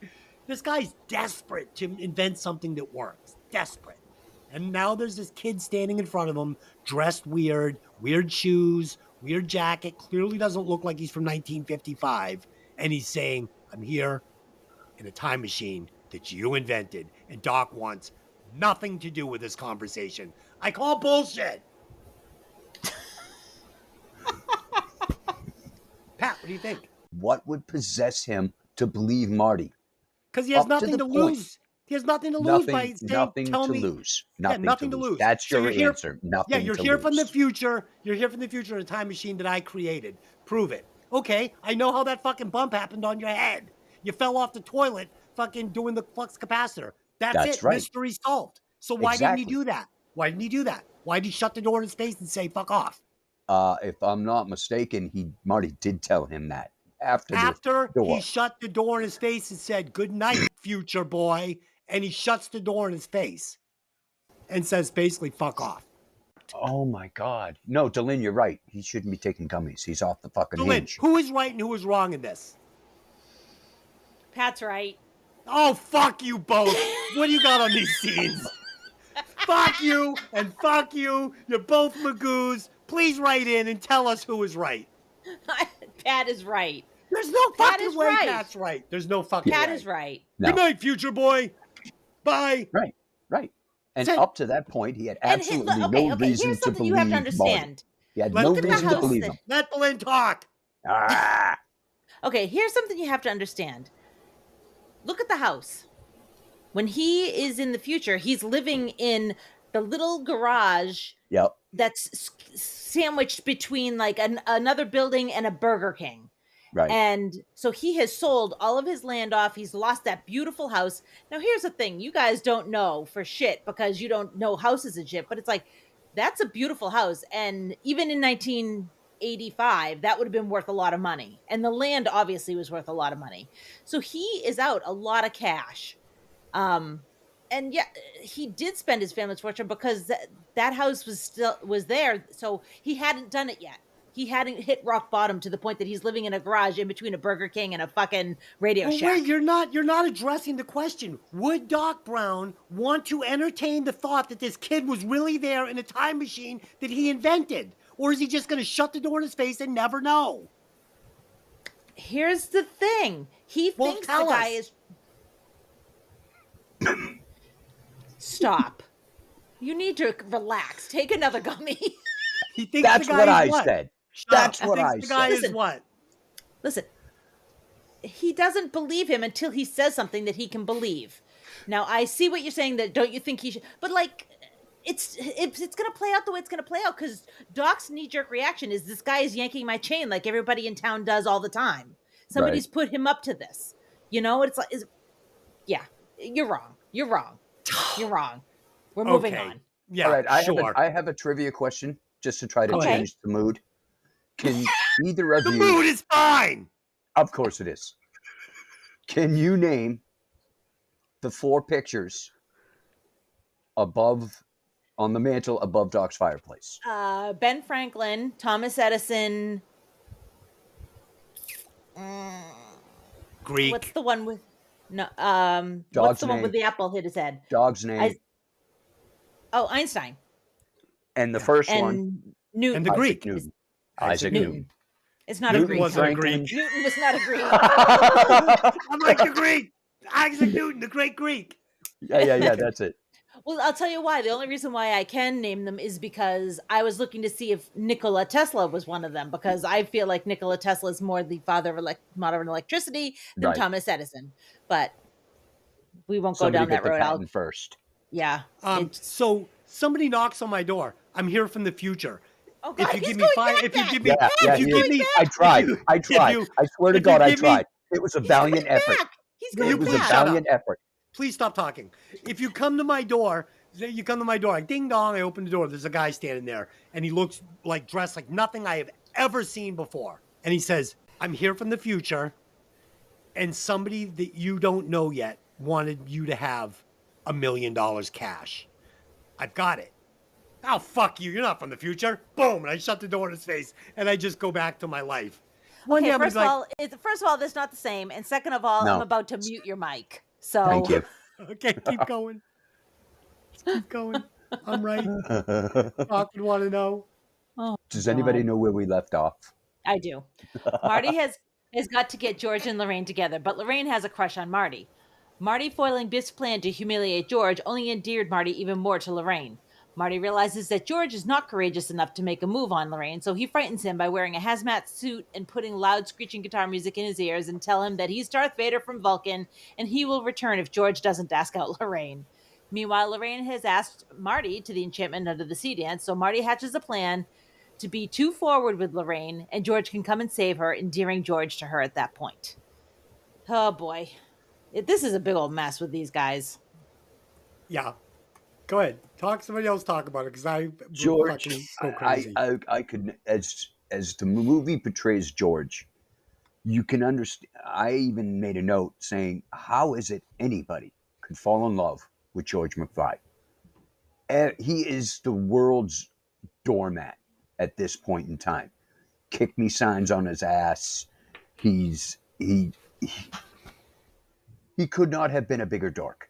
this guy's desperate to invent something that works. Desperate. And now there's this kid standing in front of him, dressed weird shoes, weird jacket, clearly doesn't look like he's from 1955. And he's saying, I'm here in a time machine that you invented. And Doc wants nothing to do with this conversation. I call bullshit. Pat, what do you think? What would possess him to believe Marty? Because he has Up to nothing the to point. lose. He has nothing to lose by saying, Nothing tell to me. lose. Yeah, nothing to lose. That's So your you're here- answer. Nothing Yeah, to you're lose. here from the future. You're here from the future in a time machine that I created. Prove it. Okay, I know how that fucking bump happened on your head. You fell off the toilet fucking doing the flux capacitor. That's it. right. Mystery solved. So why Exactly. didn't he do that? Why didn't he do that? Why did he shut the door in his face and say, fuck off? If I'm not mistaken, Marty did tell him that after After the door. he shut the door in his face and said, good night, future boy, and he shuts the door in his face and says basically, fuck off. Oh my God. No, Delin, you're right. He shouldn't be taking gummies. He's off the fucking So, Lynn, hinge. who is right and who is wrong in this? Pat's right. Oh, fuck you both. What do you got on these scenes? Fuck you and fuck you. You're both magoos. Please write in and tell us who is right. Pat is right. There's no Pat fucking is way right. Pat's right. There's no fucking Pat way. is right. No. Good night, future boy. Bye. Right. And So- up to that point, he had And absolutely okay, no okay, reason here's to something believe you have to Marty. understand. He had Look no at the reason to house believe that- him. Let Belinda talk. Ah! Okay, here's something you have to understand. Look at the house. When he is in the future, he's living in the little garage Yep. that's sandwiched between like another building and a Burger King. Right. And so he has sold all of his land off. He's lost that beautiful house. Now, here's the thing. You guys don't know for shit because you don't know houses and shit. But it's like, that's a beautiful house. And even in 1985, that would have been worth a lot of money. And the land obviously was worth a lot of money. So he is out a lot of cash. And yeah, he did spend his family's fortune because that house was there. So he hadn't done it yet. He hadn't hit rock bottom to the point that he's living in a garage in between a Burger King and a fucking Radio Well, Shack. wait, you're not addressing the question. Would Doc Brown want to entertain the thought that this kid was really there in a time machine that he invented? Or is he just going to shut the door in his face and never know? Here's the thing. He Well, thinks the tell guy us. is... Stop. You need to relax. Take another gummy. He thinks That's the guy what is I what? said. Shut That's up. what He thinks I the guy said. is Listen. what? Listen, he doesn't believe him until he says something that he can believe. Now, I see what you're saying, that don't you think he should, but like, it's gonna play out the way it's gonna play out because Doc's knee-jerk reaction is this guy is yanking my chain like everybody in town does all the time. Somebody's put him up to this. It's like, yeah, you're wrong. You're wrong. You're wrong. We're moving on. Yeah, all right. sure. I have a trivia question just to try to Okay. change the mood. Can either of The you? mood is fine. Of course it is. Can you name the 4 pictures above on the mantle above Doc's fireplace? Ben Franklin, Thomas Edison. Greek. What's the one with no? Dog's What's the one name. with the apple hit his head? Dog's name. Einstein. And the first one, And Newton. And the Greek. Newton. Isaac Newton. It's not Newton a Greek. wasn't a Franklin. Greek. Newton was not a Greek. I'm like the Greek. Isaac Newton, the great Greek. Yeah, that's it. Well, I'll tell you why. The only reason why I can name them is because I was looking to see if Nikola Tesla was one of them, because I feel like Nikola Tesla is more the father of modern electricity than Right. Thomas Edison. But we won't go Somebody down that get the road. patent first. Yeah. So somebody knocks on my door. I'm here from the future. Oh God, If you he's give me going five, back if you then. give me, Yeah, if you he give is. me, I tried. you- I tried. you- I swear to if you God, I give me- tried. It was a valiant effort. He's It going was a back. Shut valiant effort. please stop talking. If you come to my door, like ding dong, I open the door. There's a guy standing there, and he looks like dressed like nothing I have ever seen before. And he says, "I'm here from the future, and somebody that you don't know yet wanted you to have $1 million cash. I've got it. Oh, fuck you. You're not from the future." Boom. And I shut the door in his face, and I just go back to my life. One day Okay, I'm first gonna of all, that's not the same. And second of all, No. I'm about to mute your mic. So Thank you. be like, okay, keep going. Keep going. I'm right. Doc would want to know. Does anybody God. know where we left off? I do. Marty has got to get George and Lorraine together, but Lorraine has a crush on Marty. Marty foiling Biff's plan to humiliate George only endeared Marty even more to Lorraine. Marty realizes that George is not courageous enough to make a move on Lorraine, so he frightens him by wearing a hazmat suit and putting loud screeching guitar music in his ears and tell him that he's Darth Vader from Vulcan and he will return if George doesn't ask out Lorraine. Meanwhile, Lorraine has asked Marty to the enchantment under the sea dance, so Marty hatches a plan to be too forward with Lorraine, and George can come and save her, endearing George to her at that point. Oh boy. This is a big old mess with these guys. Yeah. Go ahead. Somebody else talk about it, because I George, fucking go crazy. I could, as the movie portrays George, you can understand. I even made a note saying, how is it anybody could fall in love with George McFly? He is the world's doormat at this point in time. Kick me signs on his ass. He could not have been a bigger dork.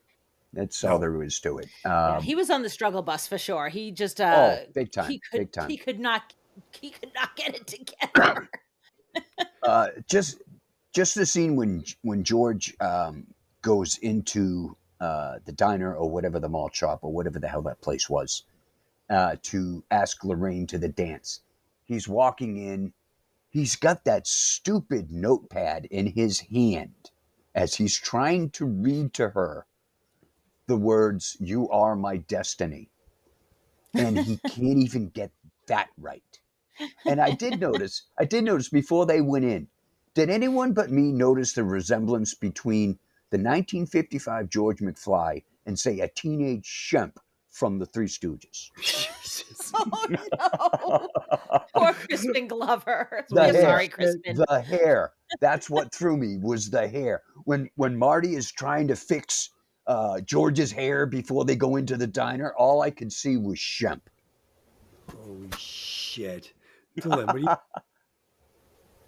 That's all there is to it. He was on the struggle bus for sure. He just big time, big time. He could not get it together. Just the scene when George goes into the diner or whatever, the malt shop or whatever the hell that place was, to ask Lorraine to the dance. He's walking in. He's got that stupid notepad in his hand as he's trying to read to her the words, "You are my destiny." And he can't even get that right. And I did notice before they went in, did anyone but me notice the resemblance between the 1955 George McFly and, say, a teenage Shemp from the Three Stooges? Oh no! Poor Crispin Glover. The I'm hair. sorry, Crispin. The hair. That's what threw me, was the hair. When Marty is trying to fix George's hair before they go into the diner, all I could see was Shemp. Holy shit. Dylan, what do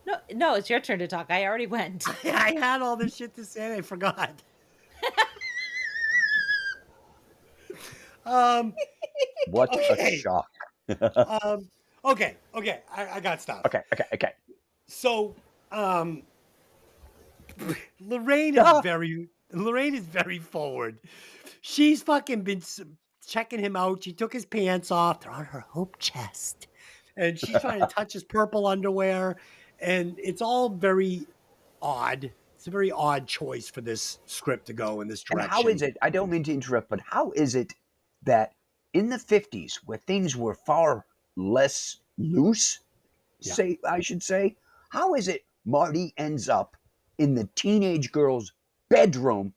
you... No, it's your turn to talk. I already went. I had all this shit to say and I forgot. What Okay. a shock. Okay. I got stuff. Okay. So, Lorraine is very forward. She's fucking been checking him out. She took his pants off. They're on her hope chest. And she's trying to touch his purple underwear. And it's all very odd. It's a very odd choice for this script to go in this And direction. how is it, I don't mean to interrupt, but how is it that in the 50s, where things were far less loose, Yeah. I should say, how is it Marty ends up in the teenage girl's bedroom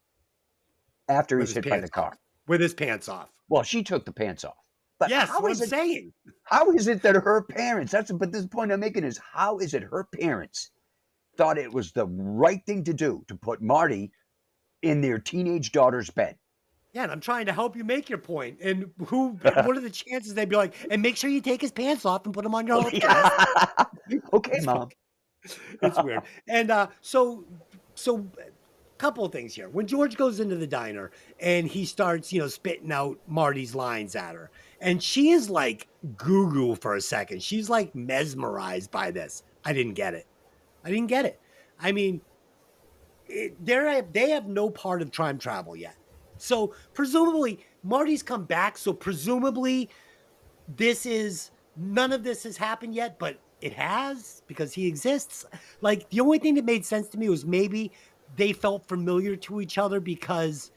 after With he's his hit by the pants car? off. With his pants off. Well, she took the pants off. But Yes, how what is I'm it? saying. How is it that her parents? But this point I'm making is, how is it her parents thought it was the right thing to do to put Marty in their teenage daughter's bed? Yeah, and I'm trying to help you make your point. And what are the chances they'd be like, and make sure you take his pants off and put them on your chest? Okay, Mom. It's weird. And so couple of things here. When George goes into the diner and he starts, spitting out Marty's lines at her, and she is like goo for a second. She's like mesmerized by this. I didn't get it. I mean, they have no part of time travel yet. So presumably Marty's come back. So presumably none of this has happened yet, but it has because he exists. Like the only thing that made sense to me was maybe they felt familiar to each other because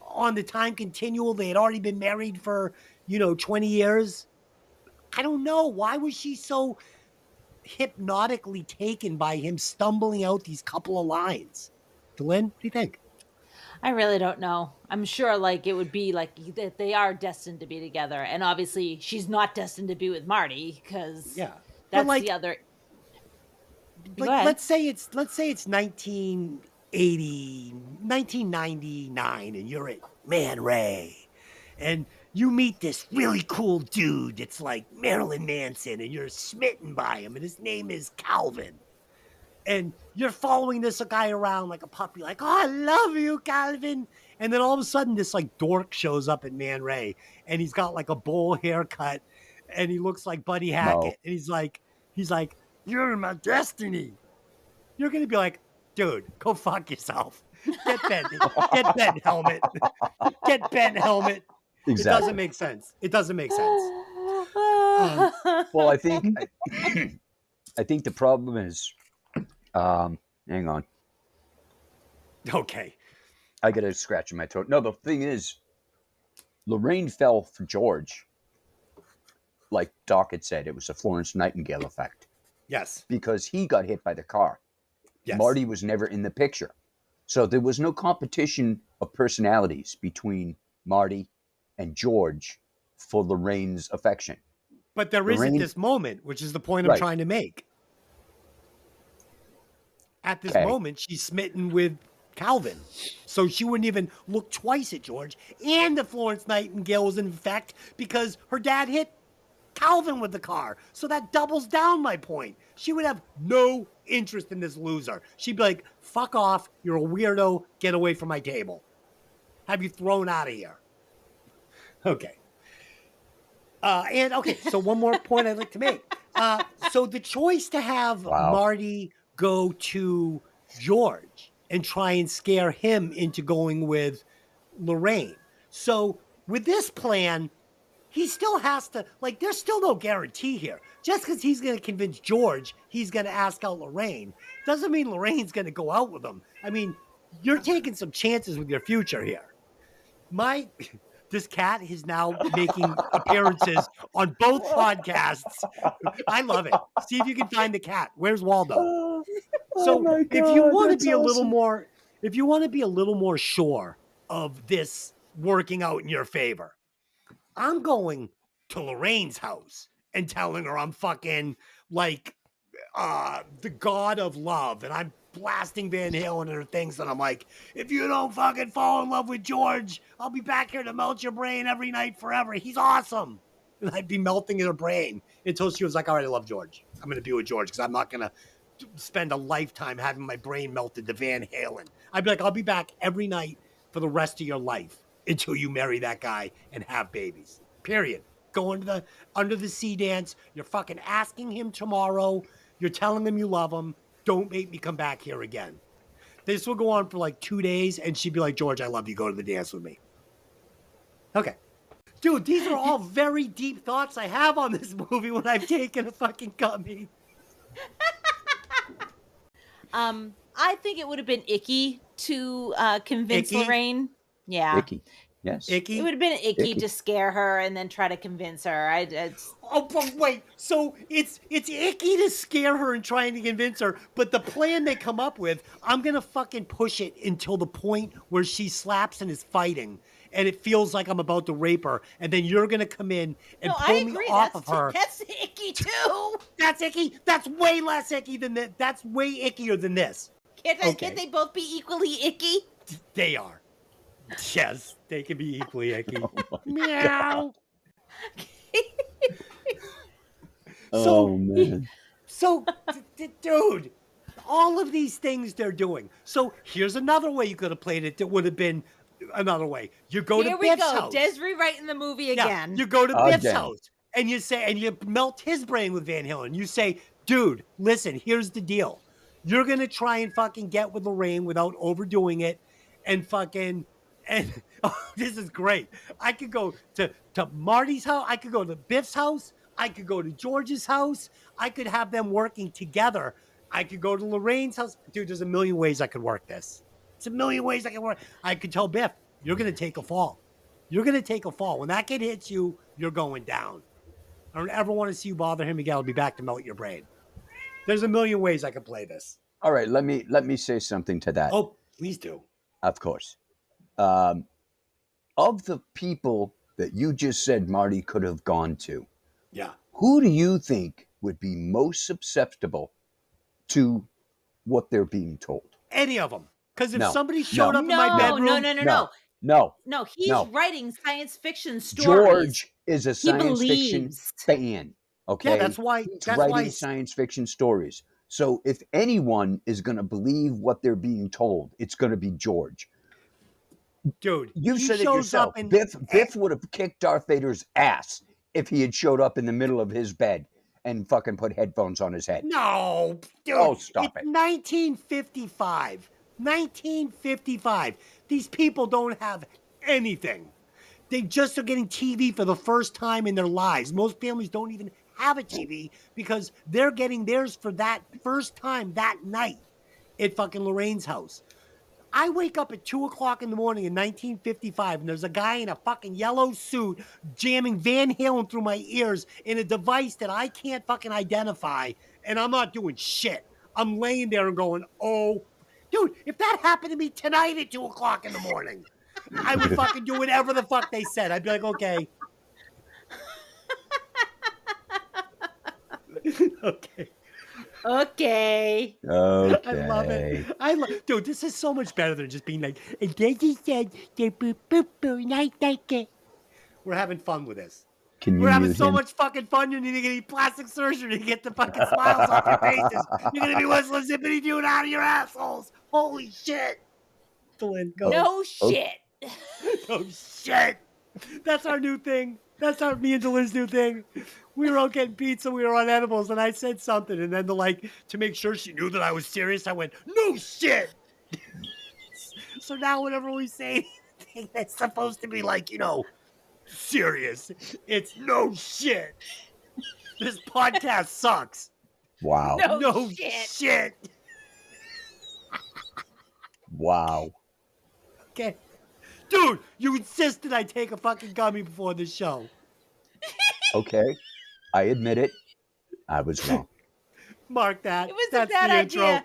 on the time continual, they had already been married for, 20 years. I don't know. Why was she so hypnotically taken by him stumbling out these couple of lines? Delynn, what do you think? I really don't know. I'm sure like it would be like that they are destined to be together, and obviously she's not destined to be with Marty because Yeah. that's like, the other. Go like ahead. let's say it's 1999 and you're at Man Ray and you meet this really cool dude that's like Marilyn Manson and you're smitten by him and his name is Calvin. And you're following this guy around like a puppy, like, oh, I love you, Calvin. And then all of a sudden, this like dork shows up at Man Ray, and he's got like a bowl haircut, and he looks like Buddy Hackett. And he's like, you're my destiny. You're gonna be like, dude, go fuck yourself. Get Ben helmet. Get Ben helmet. Exactly. It doesn't make sense. Well, I think the problem is. Hang on. Okay. I got a scratch in my throat. No, the thing is, Lorraine fell for George. Like Doc had said, it was a Florence Nightingale effect. Yes. Because he got hit by the car. Yes. Marty was never in the picture. So there was no competition of personalities between Marty and George for Lorraine's affection. But there is at this moment, which is the point I'm trying to make. At this moment, she's smitten with Calvin. So she wouldn't even look twice at George. And the Florence Nightingale was in effect because her dad hit Calvin with the car. So that doubles down my point. She would have no interest in this loser. She'd be like, fuck off. You're a weirdo. Get away from my table. Have you thrown out of here. Okay. So one more point I'd like to make. So the choice to have Marty go to George and try and scare him into going with Lorraine. So with this plan, he still has to, like, there's still no guarantee here. Just because he's going to convince George he's going to ask out Lorraine doesn't mean Lorraine's going to go out with him. I mean, you're taking some chances with your future here. This cat is now making appearances on both podcasts. I love it. See if you can find the cat. Where's Waldo? If you want to be a little more, sure of this working out in your favor, I'm going to Lorraine's house and telling her I'm fucking like the god of love, and I'm blasting Van Halen and her things, and I'm like, if you don't fucking fall in love with George, I'll be back here to melt your brain every night forever. He's awesome. And I'd be melting in her brain until she was like, all right, I love George. I'm going to be with George because I'm not going to spend a lifetime having my brain melted to Van Halen. I'd be like, I'll be back every night for the rest of your life until you marry that guy and have babies. Period. Go under the sea dance. You're fucking asking him tomorrow. You're telling him you love him. Don't make me come back here again. This will go on for like 2 days, and she'd be like, George, I love you. Go to the dance with me. Okay. Dude, these are all very deep thoughts I have on this movie when I've taken a fucking gummy. I think it would have been icky to convince Icky? Lorraine. Yeah. Icky. Yes. Icky. It would have been icky Icky. to scare her and then try to convince her. Oh, but wait. So it's icky to scare her and trying to convince her, but the plan they come up with, I'm gonna fucking push it until the point where she slaps and is fighting, and it feels like I'm about to rape her, and then you're gonna come in and No, pull I me agree. off of her. That's icky too. That's icky. That's way less icky than that. That's way ickier than this. Can't they both be equally icky? They are. Yes, they can be equally icky. Oh Meow. Oh, man. So, dude, all of these things they're doing. So here's another way you could have played it that would have been another way. You go Here to we Biff's go. house. Des rewriting the movie again. You go to Biff's Again. house and you say, and you melt his brain with Van Halen. You say, dude, listen, here's the deal. You're going to try and fucking get with Lorraine without overdoing it and fucking, and oh, this is great. I could go to Marty's house. I could go to Biff's house. I could go to George's house. I could have them working together. I could go to Lorraine's house. Dude, there's a million ways I could work this. It's a million ways I can work. I could tell Biff, you're going to take a fall. You're going to take a fall. When that kid hits you, you're going down. I don't ever want to see you bother him again. I'll be back to melt your brain. There's a million ways I could play this. All right, let me say something to that. Oh, please do. Of course. Of the people that you just said Marty could have gone to, Yeah. who do you think would be most susceptible to what they're being told? Any of them. Because if No. somebody showed No. up in my bedroom. No. No, he's No. writing science fiction stories. George is a science fiction believes. fan. Okay. Yeah, that's why. He's That's writing why. science fiction stories. So if anyone is going to believe what they're being told, it's going to be George. Dude, You he said it shows yourself. up in- Biff would have kicked Darth Vader's ass if he had showed up in the middle of his bed and fucking put headphones on his head. No, dude. Oh, stop it's it. 1955. 1955. These people don't have anything. They just are getting TV for the first time in their lives. Most families don't even have a TV because they're getting theirs for that first time that night at fucking Lorraine's house. I wake up at 2 o'clock in the morning in 1955 and there's a guy in a fucking yellow suit jamming Van Halen through my ears in a device that I can't fucking identify, and I'm not doing shit. I'm laying there and going, oh, dude, if that happened to me tonight at 2 o'clock in the morning, I would fucking do whatever the fuck they said. I'd be like, okay. Okay. Okay. Okay. I love it. Dude, this is so much better than just being like, and then he said, boop, boop, boop, night, night. We're having fun with this. Can you We're having mute so him? much fucking fun. You're going to need plastic surgery to get the fucking smiles off your faces. You're going to be whistling zippity doing out of your assholes. Holy shit. Flynn, go. No shit. No shit. That's our new thing. That's me and Dylan's new thing. We were out getting pizza. We were on edibles, and I said something, and then to make sure she knew that I was serious, I went, "No shit." So now, whenever we say anything that's supposed to be like, serious, it's no shit. This podcast sucks. Wow. No shit. Wow. Okay, dude, you insisted I take a fucking gummy before the show. Okay. I admit it. I was wrong. Mark that. It was a That's bad the intro. idea.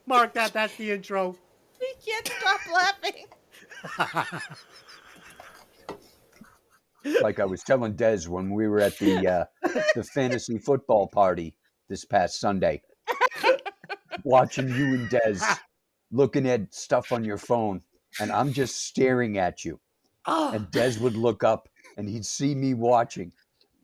Mark that. That's the intro. We can't stop laughing. Like I was telling Des when we were at the fantasy football party this past Sunday, watching you and Des looking at stuff on your phone, and I'm just staring at you. Oh, And Des would look up, and he'd see me watching,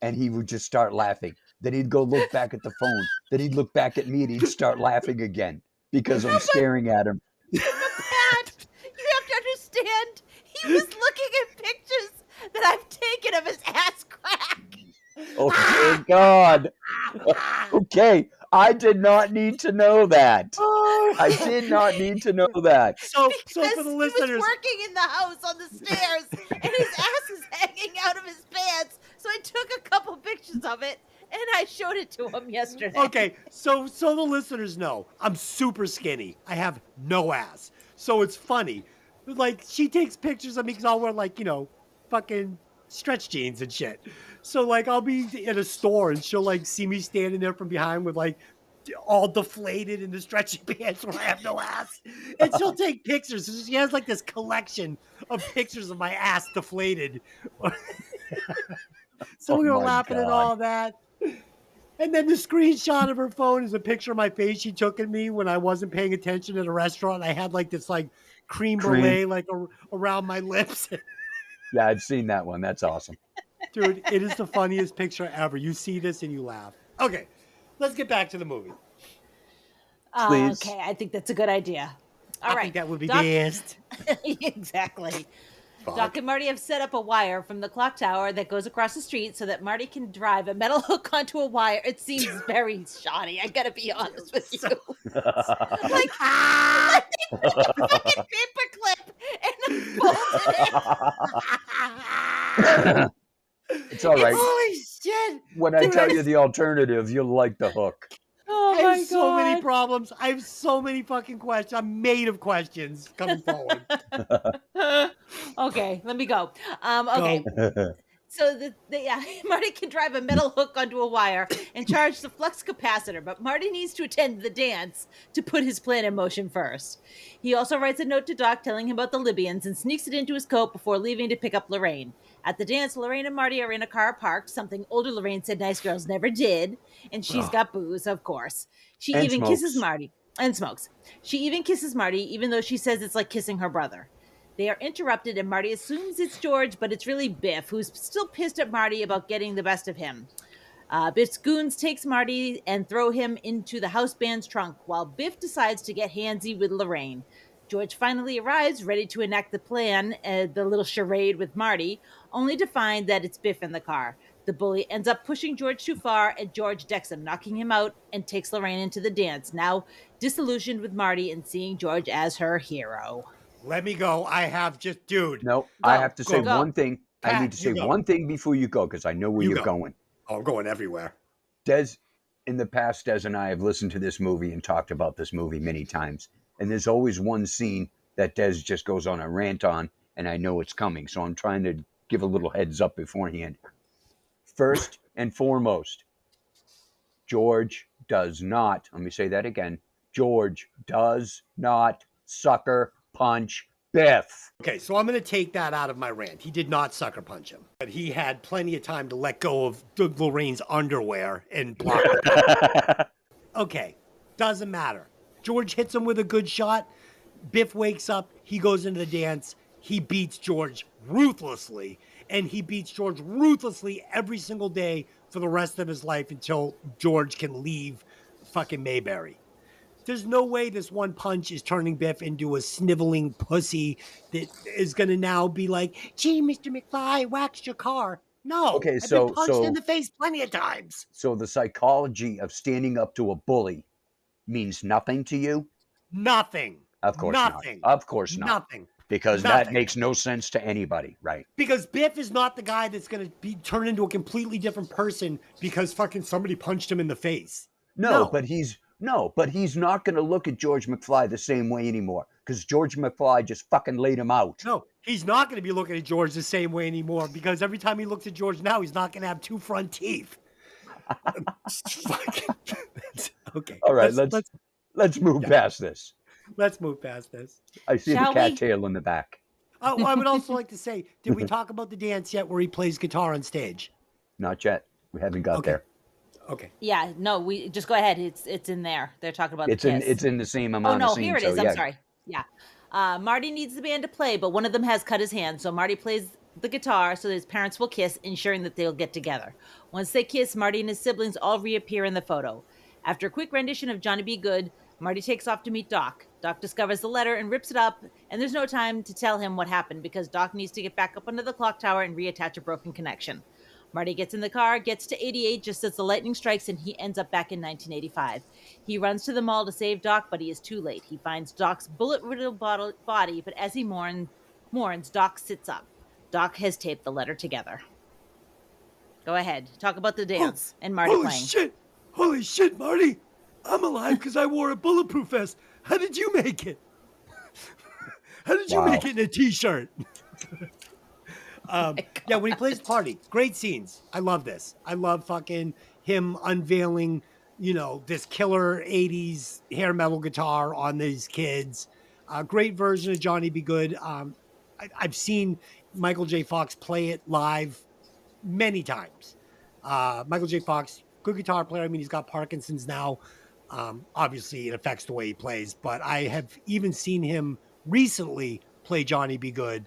and he would just start laughing. Then he'd go look back at the phone. Then he'd look back at me, and he'd start laughing again because I'm staring at him. Pat, you have to understand, he was looking at pictures that I've taken of his ass crack. Oh, dear God. Okay, I did not need to know that. I did not need to know that. so Because for the he was listeners, working in the house on the stairs, and his ass is hanging out of his pants. So I took a couple pictures of it, and I showed it to him yesterday. okay, so the listeners know I'm super skinny. I have no ass, so it's funny. Like she takes pictures of me because I'll wear fucking stretch jeans and shit. So like I'll be in a store and she'll like see me standing there from behind with like all deflated in the stretchy pants where I have no ass. And she'll take pictures. So she has like this collection of pictures of my ass deflated. So we were laughing at all that. And then the screenshot of her phone is a picture of my face she took at me when I wasn't paying attention at a restaurant. I had like this like cream brulee like around my lips. Yeah, I've seen that one. That's awesome. Dude, it is the funniest picture ever. You see this and you laugh. Okay, let's get back to the movie. Please. Okay, I think that's a good idea. All right. I think that would be Doc- best. Exactly. Fuck. Doc and Marty have set up a wire from the clock tower that goes across the street so that Marty can drive a metal hook onto a wire. It seems very shoddy. I gotta be honest with you. Like fucking paperclip and folded it. It's all right. Holy shit! When I tell you the alternative, you'll like the hook. Oh I my have so many God. problems. I have so many fucking questions. I'm made of questions coming forward. Okay, let me go. Okay. So Marty can drive a metal hook onto a wire and charge the flux capacitor, but Marty needs to attend the dance to put his plan in motion first. He also writes a note to Doc telling him about the Libyans and sneaks it into his coat before leaving to pick up Lorraine. At the dance, Lorraine and Marty are in a car parked, something older Lorraine said nice girls never did, and she's got booze, of course. She And even smokes. kisses Marty. And smokes. She even kisses Marty, even though she says it's like kissing her brother. They are interrupted, and Marty assumes it's George, but it's really Biff, who's still pissed at Marty about getting the best of him. Biff's goons takes Marty and throw him into the house band's trunk, while Biff decides to get handsy with Lorraine. George finally arrives, ready to enact the plan, the little charade with Marty, only to find that it's Biff in the car. The bully ends up pushing George too far, and George decks him, knocking him out, and takes Lorraine into the dance, now disillusioned with Marty and seeing George as her hero. Let me go. I have just, dude. No, I have to say go. one thing. I Pat, need to say you go. one thing before you go, because I know where You you're go. going. Oh, I'm going everywhere. Des, in the past, Des and I have listened to this movie and talked about this movie many times. And there's always one scene that Des just goes on a rant on, and I know it's coming. So I'm trying to give a little heads up beforehand. First and foremost, George does not, let me say that again, George does not sucker punch Biff. Okay, so I'm going to take that out of my rant. He did not sucker punch him, but he had plenty of time to let go of Lorraine's underwear and block it. Okay, doesn't matter. George hits him with a good shot. Biff wakes up. He goes into the dance. He beats George ruthlessly, and he beats George ruthlessly every single day for the rest of his life until George can leave fucking Mayberry. There's no way this one punch is turning Biff into a sniveling pussy that is going to now be like, gee, Mr. McFly, I waxed your car. No, Okay, I've so- been punched so- in the face plenty of times. So the psychology of standing up to a bully means nothing to you? Nothing. Of course Nothing. not. Of course not. Nothing. Because that Nothing. makes no sense to anybody, right? Because Biff is not the guy that's going to be turned into a completely different person because fucking somebody punched him in the face. No, but he's not going to look at George McFly the same way anymore because George McFly just fucking laid him out. No, he's not going to be looking at George the same way anymore because every time he looks at George now, he's not going to have two front teeth. Okay. All right, let's move past this. Let's move past this. I see Shall the we? cattail in the back. Oh, I would also like to say, did we talk about the dance yet where he plays guitar on stage? Not yet. We haven't got Okay. there. Okay. Yeah, no, we just go ahead. It's in there. They're talking about It's the in kiss. it's in the same Oh amount no, of scenes. here it so is. yeah. I'm sorry. Yeah. Marty needs the band to play, but one of them has cut his hand, so Marty plays the guitar so that his parents will kiss, ensuring that they'll get together. Once they kiss, Marty and his siblings all reappear in the photo. After a quick rendition of Johnny B. Good, Marty takes off to meet Doc. Doc discovers the letter and rips it up, and there's no time to tell him what happened because Doc needs to get back up under the clock tower and reattach a broken connection. Marty gets in the car, gets to 88 just as the lightning strikes, and he ends up back in 1985. He runs to the mall to save Doc, but he is too late. He finds Doc's bullet-riddled body, but as he mourns, Doc sits up. Doc has taped the letter together. Go ahead. Talk about the dance and Marty playing. Holy shit, Marty! I'm alive because I wore a bulletproof vest. How did you make it? How did you Wow. make it in a t-shirt? Yeah, when he plays party, great scenes. I love this. I love fucking him unveiling, this killer 80s hair metal guitar on these kids. Great version of Johnny Be Good. I've seen Michael J. Fox play it live many times. Michael J. Fox, good guitar player. I mean, he's got Parkinson's now. Obviously, it affects the way he plays, but I have even seen him recently play Johnny Be Good.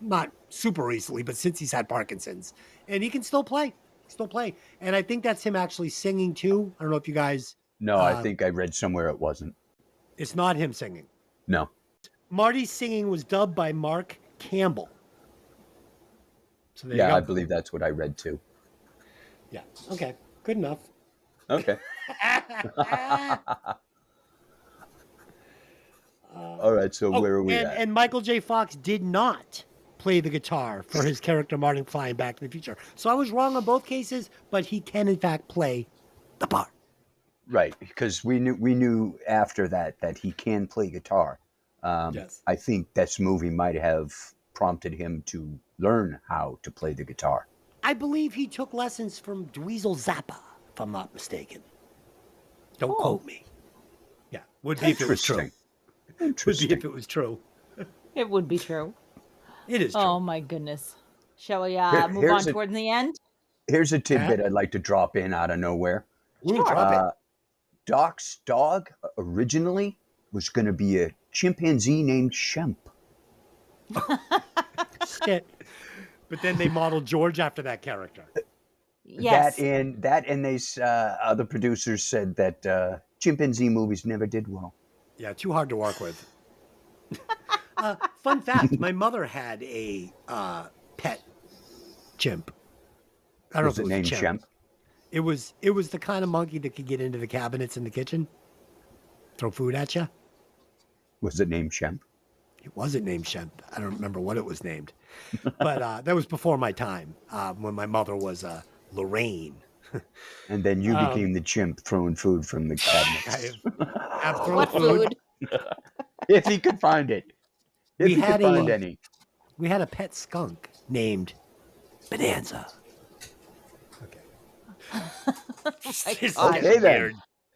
Not super recently, but since he's had Parkinson's, and he can still play. And I think that's him actually singing too. I don't know if you guys. No, I think I read somewhere it wasn't. It's not him singing. No. Marty's singing was dubbed by Mark Campbell. So there you go. I believe that's what I read too. Yeah. Okay. Good enough. Okay. All right. So where are we at? And Michael J. Fox did not play the guitar for his character Marty McFly in Back to the Future. So I was wrong on both cases, but he can in fact play the part. Right, because we knew after that he can play guitar. Yes. I think this movie might have prompted him to learn how to play the guitar. I believe he took lessons from Dweezil Zappa, if I'm not mistaken. Don't quote me. Yeah, would be if it was true. Would be if it was true. It would be true. It is true. Oh my goodness. Shall we move on toward the end? Here's a tidbit I'd like to drop in out of nowhere. Ooh, drop it. Doc's dog originally was going to be a chimpanzee named Shemp. Shit. But then they modeled George after that character. Yes. That and they other producers said that chimpanzee movies never did well. Yeah, too hard to work with. Fun fact: my mother had a pet chimp. I don't know if it was named chimp. Shemp. It was the kind of monkey that could get into the cabinets in the kitchen, throw food at you. Was it named Shemp? It wasn't named Shemp. I don't remember what it was named, but that was before my time when my mother was Lorraine. And then you became the chimp throwing food from the cabinets. I've thrown What food? If he could find it. If he could find any. We had a pet skunk named Bonanza. It's Okay, then. weird.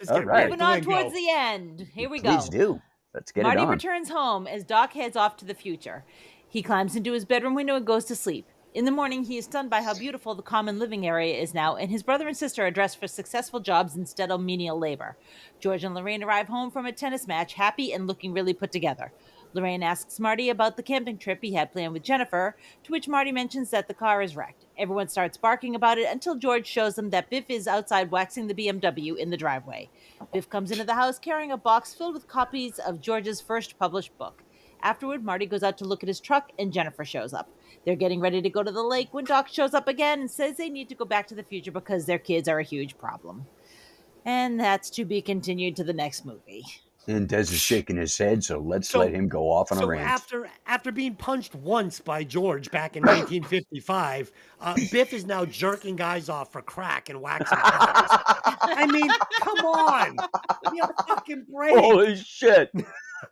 All right. Moving on towards the end. Here we go. Please do. Let's get Marty it on. returns home as Doc heads off to the future. He climbs into his bedroom window and goes to sleep. In the morning, he is stunned by how beautiful the common living area is now, and his brother and sister are dressed for successful jobs instead of menial labor. George and Lorraine arrive home from a tennis match, happy and looking really put together. Lorraine asks Marty about the camping trip he had planned with Jennifer, to which Marty mentions that the car is wrecked. Everyone starts barking about it until George shows them that Biff is outside waxing the BMW in the driveway. Biff comes into the house carrying a box filled with copies of George's first published book. Afterward, Marty goes out to look at his truck, and Jennifer shows up. They're getting ready to go to the lake when Doc shows up again and says they need to go back to the future because their kids are a huge problem. And that's to be continued to the next movie. And Des is shaking his head, so let's let him go off on a rant. After being punched once by George back in 1955, Biff is now jerking guys off for crack and waxing cars. I mean, come on. Give me a fucking break. Holy shit.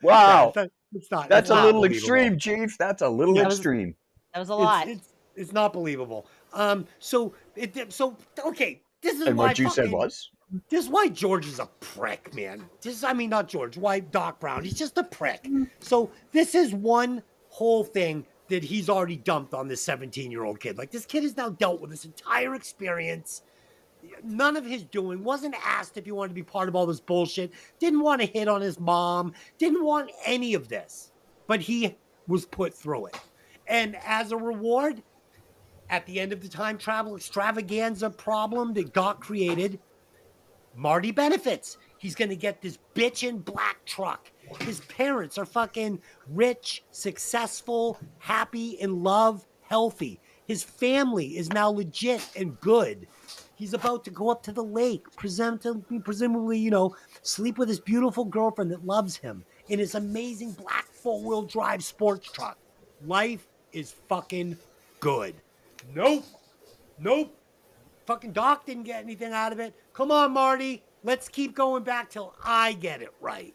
Wow. That's a little believable. extreme, Chief. That's a little extreme. That was a lot. It's not believable. Okay, this is And why what you said was? This is why George is a prick, man. Not George. Why Doc Brown? He's just a prick. So this is one whole thing that he's already dumped on this 17-year-old kid. Like, this kid has now dealt with this entire experience. None of his doing. Wasn't asked if he wanted to be part of all this bullshit. Didn't want to hit on his mom. Didn't want any of this. But he was put through it. And as a reward, at the end of the time travel extravaganza problem that Doc created, Marty benefits. He's going to get this bitchin' black truck. His parents are fucking rich, successful, happy, in love, healthy. His family is now legit and good. He's about to go up to the lake, presumably, sleep with his beautiful girlfriend that loves him in his amazing black four-wheel drive sports truck. Life is fucking good. Nope. Fucking Doc didn't get anything out of it. Come on, Marty. Let's keep going back till I get it right.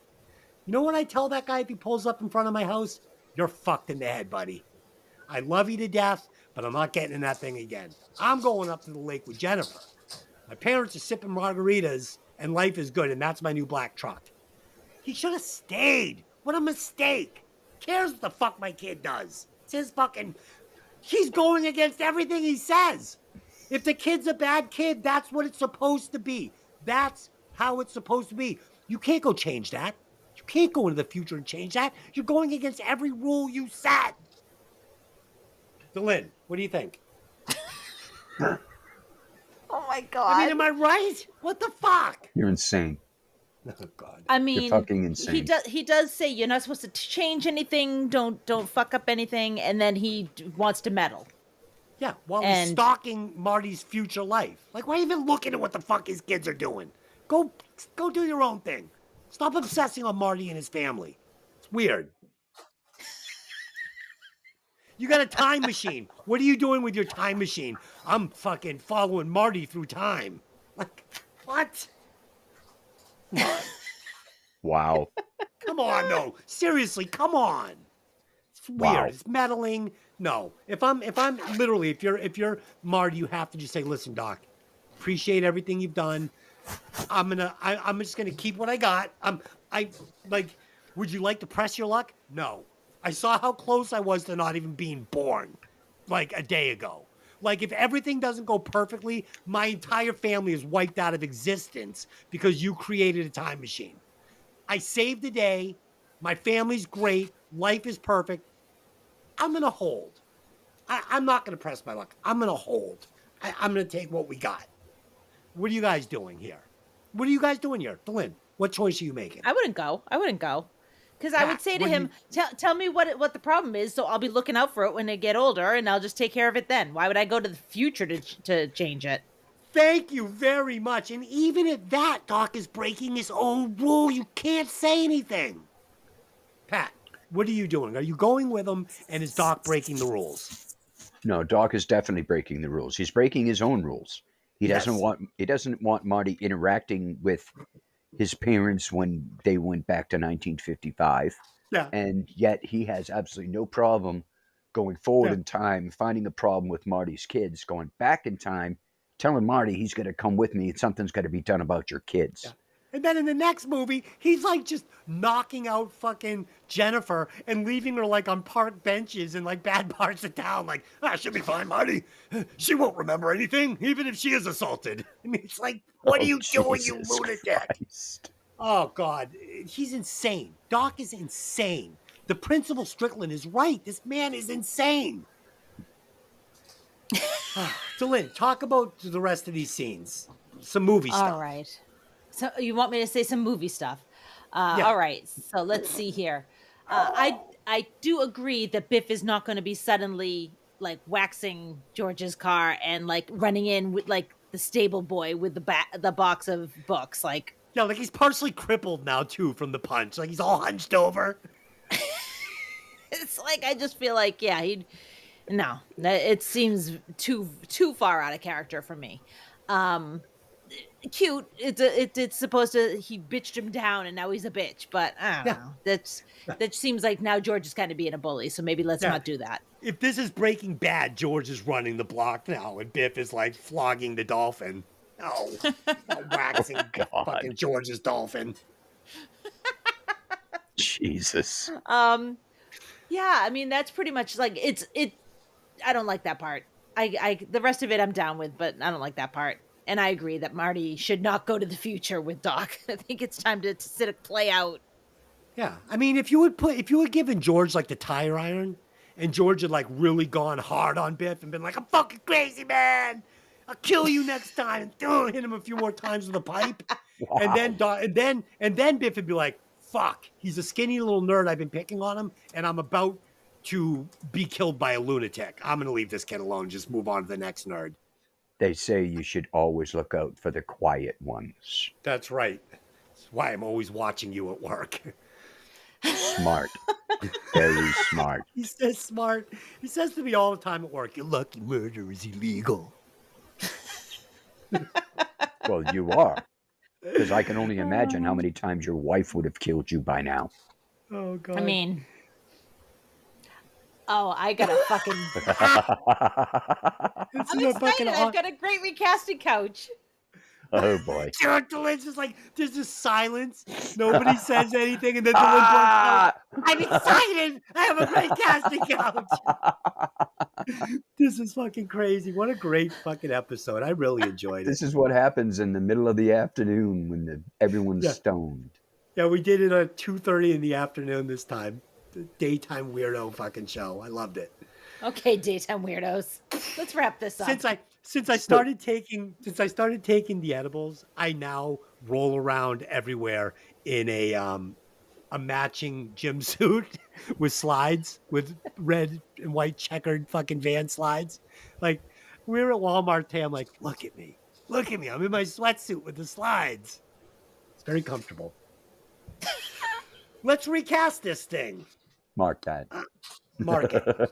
You know what I tell that guy if he pulls up in front of my house? You're fucked in the head, buddy. I love you to death, but I'm not getting in that thing again. I'm going up to the lake with Jennifer. My parents are sipping margaritas, and life is good, and that's my new black truck. He should have stayed. What a mistake. Cares what the fuck my kid does. It's his fucking... He's going against everything he says. If the kid's a bad kid, that's what it's supposed to be. That's how it's supposed to be. You can't go change that. You can't go into the future and change that. You're going against every rule you set. Delin, what do you think? Oh my God. I mean, am I right? What the fuck? You're insane. Oh God. I mean, You're fucking insane. He does say you're not supposed to change anything. Don't fuck up anything. And then he wants to meddle. Yeah, while he's stalking Marty's future life. Like, why even looking at what the fuck his kids are doing? Go do your own thing. Stop obsessing on Marty and his family. It's weird. You got a time machine. What are you doing with your time machine? I'm fucking following Marty through time. Like, what? Come on. Wow. Come on, no. Seriously, come on. It's weird. Wow. It's meddling. No. If you're Marty, you have to just say, listen, Doc, appreciate everything you've done. I'm just gonna keep what I got. Would you like to press your luck? No. I saw how close I was to not even being born, like a day ago. Like, if everything doesn't go perfectly, my entire family is wiped out of existence because you created a time machine. I saved the day. My family's great. Life is perfect. I'm going to hold. I'm not going to press my luck. I'm going to hold. I'm going to take what we got. What are you guys doing here? What are you guys doing here? Delin, what choice are you making? I wouldn't go. Because I would say to him, tell me what the problem is, so I'll be looking out for it when I get older, and I'll just take care of it then. Why would I go to the future to change it? Thank you very much. And even at that, Doc is breaking his own rule. You can't say anything. Pat, what are you doing? Are you going with him, and is Doc breaking the rules? No, Doc is definitely breaking the rules. He's breaking his own rules. He doesn't want Marty interacting with his parents when they went back to 1955. Yeah. And yet he has absolutely no problem going forward in time, finding a problem with Marty's kids, going back in time, telling Marty he's going to come with me. Something's got to be done about your kids. Yeah. And then in the next movie, he's like just knocking out fucking Jennifer and leaving her like on park benches in like bad parts of town. Like, she'll be fine, Marty. She won't remember anything, even if she is assaulted. I mean, it's like, what are you doing, you lunatic? Christ. Oh, God. He's insane. Doc is insane. The Principal Strickland is right. This man is insane. Delin, talk about the rest of these scenes. Some movie stuff. All right. So you want me to say some movie stuff? Yeah. All right. So let's see here. I do agree that Biff is not going to be suddenly like waxing George's car and like running in with like the stable boy with the box of books. Like, yeah, like he's partially crippled now too from the punch. Like he's all hunched over. it's like I just feel like no, it seems too far out of character for me. Cute. It's supposed to. He bitched him down, and now he's a bitch. But I don't know. That seems like now George is kind of being a bully. So maybe let's not do that. If this is Breaking Bad, George is running the block now, and Biff is like flogging the dolphin. No, not waxing fucking George's dolphin. Jesus. Yeah. I mean, that's pretty much like it. I don't like that part. The rest of it I'm down with, but I don't like that part. And I agree that Marty should not go to the future with Doc. I think it's time to sit it play out. Yeah, I mean, if you had given George like the tire iron, and George had like really gone hard on Biff and been like, "I'm fucking crazy, man. I'll kill you next time," and hit him a few more times with a pipe, wow. and then Biff would be like, "Fuck, he's a skinny little nerd. I've been picking on him, and I'm about to be killed by a lunatic. I'm gonna leave this kid alone. Just move on to the next nerd." They say you should always look out for the quiet ones. That's right. That's why I'm always watching you at work. Smart. Very smart. He says smart. He says to me all the time at work, "You're lucky murder is illegal." Well, you are. Because I can only imagine how many times your wife would have killed you by now. Oh, God. I mean, Oh, I got a fucking. This I'm is a fucking excited. I've got a great recasting couch. Oh boy. Dylan's just like, there's just silence. Nobody says anything, and then Dylan blurts out, I'm excited. I have a great casting couch. This is fucking crazy. What a great fucking episode. I really enjoyed it. This is what happens in the middle of the afternoon when everyone's Yeah. stoned. Yeah, we did it at 2:30 in the afternoon this time. The daytime weirdo fucking show. I loved it. Okay, daytime weirdos. Let's wrap this up. Since I started taking the edibles, I now roll around everywhere in a matching gym suit with slides, with red and white checkered fucking van slides. Like, we were at Walmart today. I'm like, look at me. I'm in my sweatsuit with the slides. It's very comfortable. Let's recast this thing. Mark that. Mark it.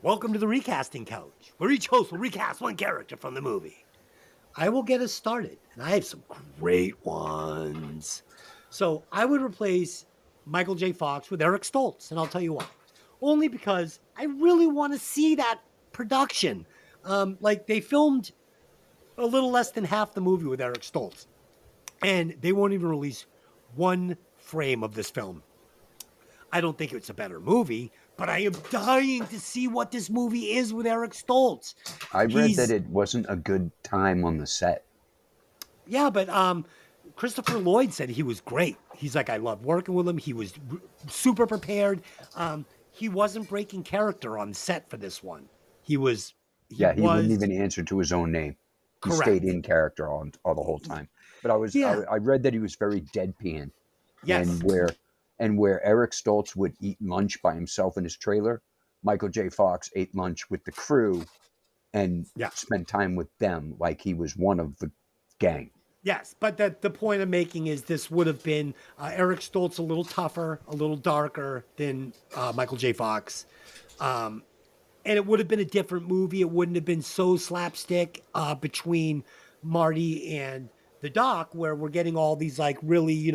Welcome to the recasting couch, where each host will recast one character from the movie. I will get us started, and I have some great ones. So I would replace Michael J. Fox with Eric Stoltz, and I'll tell you why. Only because I really want to see that production. Like, they filmed a little less than half the movie with Eric Stoltz, and they won't even release one frame of this film. I don't think it's a better movie, but I am dying to see what this movie is with Eric Stoltz. I read that it wasn't a good time on the set. Yeah, but Christopher Lloyd said he was great. He's like, I loved working with him. He was super prepared. He wasn't breaking character on set for this one. He wouldn't even answer to his own name. He Correct. stayed in character all the whole time. But I read that he was very deadpan. Yes. And where Eric Stoltz would eat lunch by himself in his trailer, Michael J. Fox ate lunch with the crew and spent time with them like he was one of the gang. Yes, but the point I'm making is this would have been Eric Stoltz a little tougher, a little darker than Michael J. Fox. And it would have been a different movie. It wouldn't have been so slapstick between Marty and the Doc, where we're getting all these like really,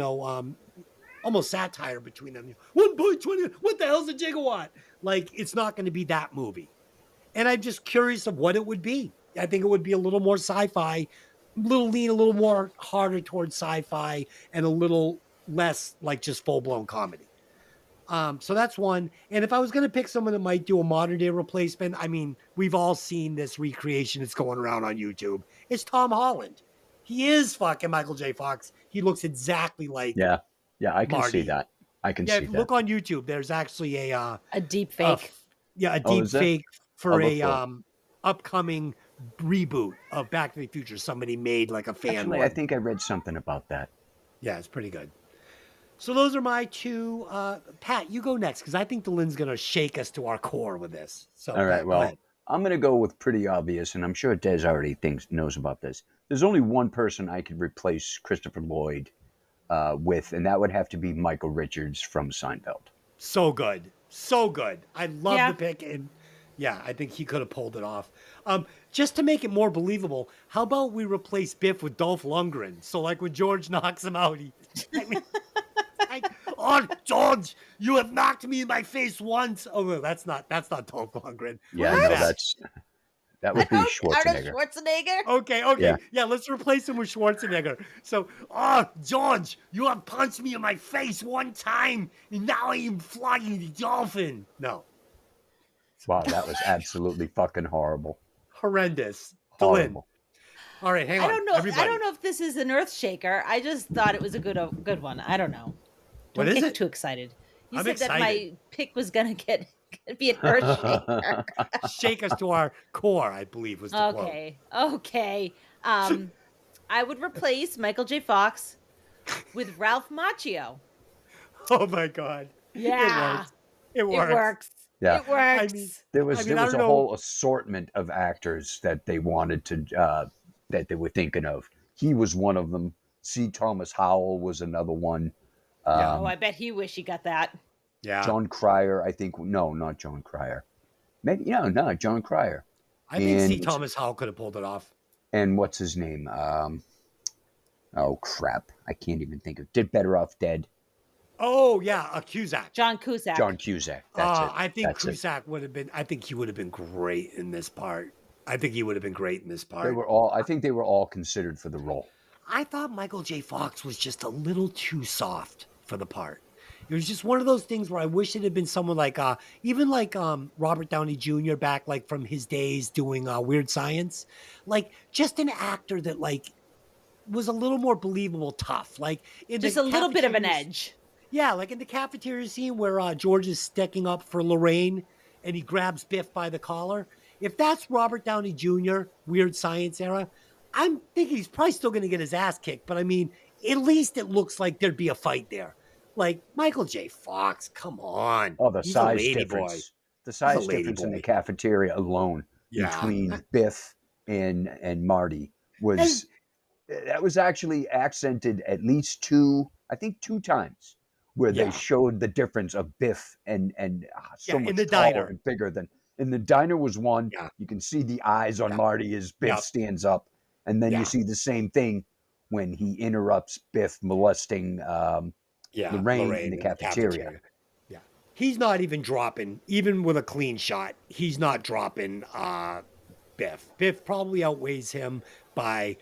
almost satire between them. 1.20, what the hell's a gigawatt? Like, it's not going to be that movie. And I'm just curious of what it would be. I think it would be a little more sci-fi, a little more harder towards sci-fi, and a little less like just full-blown comedy. So that's one. And if I was going to pick someone that might do a modern day replacement, I mean, we've all seen this recreation that's going around on YouTube. It's Tom Holland. He is fucking Michael J. Fox. He looks exactly like Yeah, I can Marty. see that. I can see that. Look on YouTube. There's actually a deep fake. a deep fake for a upcoming reboot of Back to the Future. Somebody made like a fan Actually, one. I think I read something about that. Yeah, it's pretty good. So those are my two. Pat, you go next, because I think Dylan's going to shake us to our core with this. So, All right, Pat, go well, ahead. I'm going to go with pretty obvious, and I'm sure Des already knows about this. There's only one person I could replace Christopher Lloyd with, and that would have to be Michael Richards from Seinfeld. So good. I love the pick, and I think he could have pulled it off. Just to make it more believable, how about we replace Biff with Dolph Lundgren? So like when George knocks him out, oh, George, you have knocked me in my face once. Oh, no, that's not Dolph Lundgren. Yeah, no, that would be Schwarzenegger. Schwarzenegger? Okay. Yeah, let's replace him with Schwarzenegger. So, George, you have punched me in my face one time, and now I am flying the dolphin. No. Wow, that was absolutely fucking horrible. Horrendous. Horrible. All right, hang on. I don't know. Everybody. I don't know if this is an earth shaker. I just thought it was a good one. I don't know. Don't What is get it? too excited. You I'm said that my excited. pick was gonna be an earth shaker. Shake us to our core, I believe was the quote. Okay. I would replace Michael J. Fox with Ralph Macchio. Oh my God. Yeah. It works. Yeah. It works. I mean, There was I don't a know. whole assortment of actors that they wanted to that they were thinking of. He was one of them. C. Thomas Howell was another one. I bet he wish he got that. Yeah. John Cryer, I think. No, not John Cryer. Maybe John Cryer. I think C. and- Thomas Howell could have pulled it off. And what's his name? Oh crap! I can't even think of. Did Better Off Dead. Oh yeah, Cusack. John Cusack. John Cusack. That's it. I think That's it. Cusack would have been. I think he would have been great in this part. I think he would have been great in this They part. were all. I think they were all considered for the role. I thought Michael J. Fox was just a little too soft for the part. It was just one of those things where I wish it had been someone like, even like Robert Downey Jr. back like from his days doing Weird Science, like just an actor that like was a little more believable, tough, like in Just the a little bit of an cafeteria- edge. Yeah, like in the cafeteria scene where George is sticking up for Lorraine and he grabs Biff by the collar. If that's Robert Downey Jr., Weird Science era, I'm thinking he's probably still going to get his ass kicked. But I mean, at least it looks like there'd be a fight there. Like Michael J. Fox, come on. Oh, the He's a size lady difference. boy. The size He's a lady difference in the boy. cafeteria alone Yeah. between Biff and Marty was that was actually accented at least two times where Yeah. they showed the difference of Biff and so Yeah, much in the taller diner. and bigger than in the diner was one. Yeah. You can see the eyes on Yeah. Marty as Biff Yeah. stands up, and then Yeah. you see the same thing when he interrupts Biff molesting Lorraine in the cafeteria. Yeah. He's not even dropping, even with a clean shot, he's not dropping Biff. Biff probably outweighs him by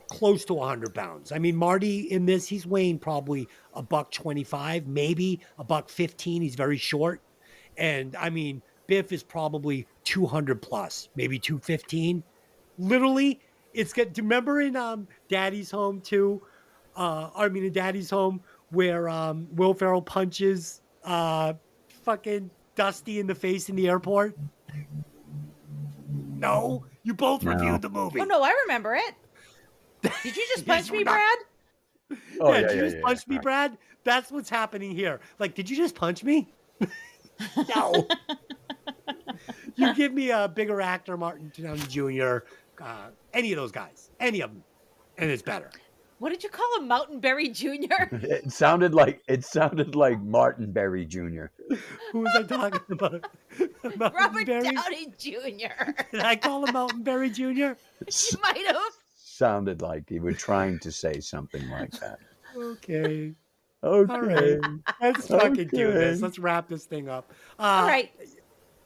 close to 100 pounds. I mean, Marty in this, he's weighing probably $125, maybe $115. He's very short. And I mean, Biff is probably 200 plus, maybe 215. Literally, it's good. Do you remember in Daddy's Home too? In Daddy's Home where Will Ferrell punches fucking Dusty in the face in the airport? No, you both No. reviewed the movie. Oh no, I remember it. Did you just Yes, punch we're me, not- Brad? Oh, Did you just punch me, Right. Brad? That's what's happening here. Like, did you just punch me? No. You give me a bigger actor, Martin Downey Jr., any of those guys, any of them, and it's better. What did you call him, Mountain Berry Jr.? It sounded like Martin Berry Jr. Who was I talking about? Mountain Robert Berry? Downey Jr. Did I call him Mountain Berry Jr.? You might have. Sounded like you were trying to say something like that. Okay. Okay. All right. Let's fucking do this. Okay. Let's wrap this thing up. All right.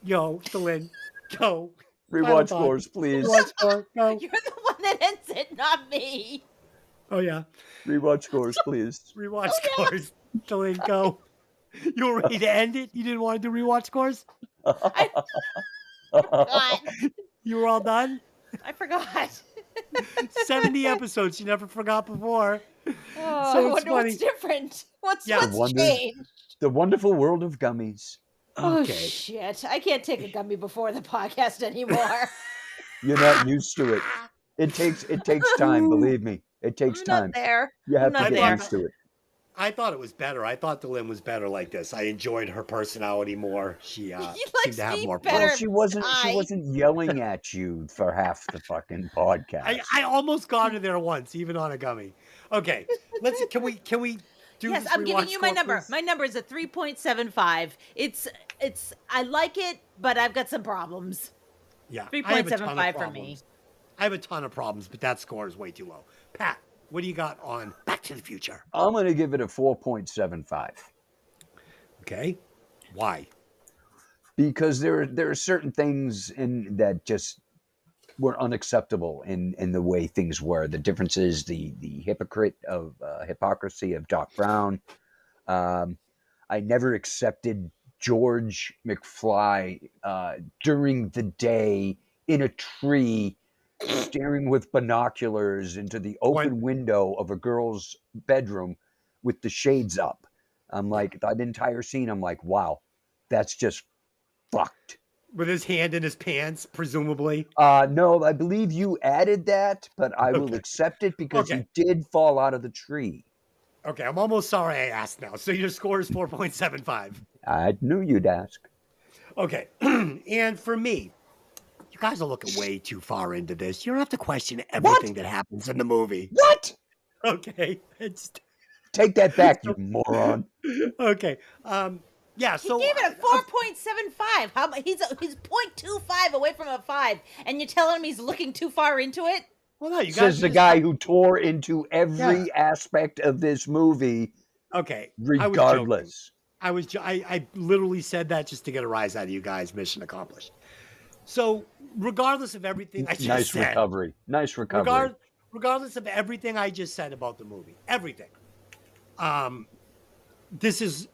Yo, Lynn, go. Final Rewatch thought. scores, please. Rewatch score, go. You're the one that ends it, not me. Oh, yeah. Rewatch scores, please. Rewatch scores. Lynn, go. You were ready to end it? You didn't want to do rewatch scores? God, You were all done? I forgot. 70 episodes you never forgot before. Oh, So I it's wonder funny. what's different. What's Yeah. what's changed? The wonderful world of gummies. Oh Okay. shit! I can't take a gummy before the podcast anymore. You're not used to it. It takes time, believe me. It takes I'm time. not there. You have I'm to not get there. used to it. I thought it was better. I thought Lynn was better like this. I enjoyed her personality more. She He seemed likes to have me more better. Well, purpose. she wasn't I- yelling at you for half the fucking podcast. I almost got her there once, even on a gummy. Okay, can we do Yes, this I'm giving rewatch you my score, number. please? My number is a 3.75. It's I like it, but I've got some problems. Yeah, I have a ton of 3.75 for me. problems. I have a ton of problems, but that score is way too low. Pat, what do you got on Back to the Future? I'm going to give it a 4.75 Okay, why? because there are certain things in that just were unacceptable in the way things were. The differences, the hypocrisy of Doc Brown. I never accepted George McFly during the day in a tree, staring with binoculars into the open window of a girl's bedroom with the shades up. I'm like, that entire scene, I'm like, wow, that's just fucked. With his hand in his pants, presumably. No, I believe you added that, but I will Okay. accept it because Okay. he did fall out of the tree. Okay, I'm almost sorry I asked now. So your score is 4.75. I knew you'd ask. Okay, and for me, you guys are looking way too far into this. You don't have to question everything that happens in the movie. What? Okay, it's Take that back, you moron. okay. Yeah. He So gave it a 4.75. How about he's 0.25 away from a 5, and you're telling him he's looking too far into it? well, no, you guys Says the just- guy who tore into every Yeah. aspect of this movie Okay. Regardless. I literally said that just to get a rise out of you guys. Mission accomplished. So, regardless of everything I just said, Nice recovery. Regardless of everything I just said about the movie, everything, this is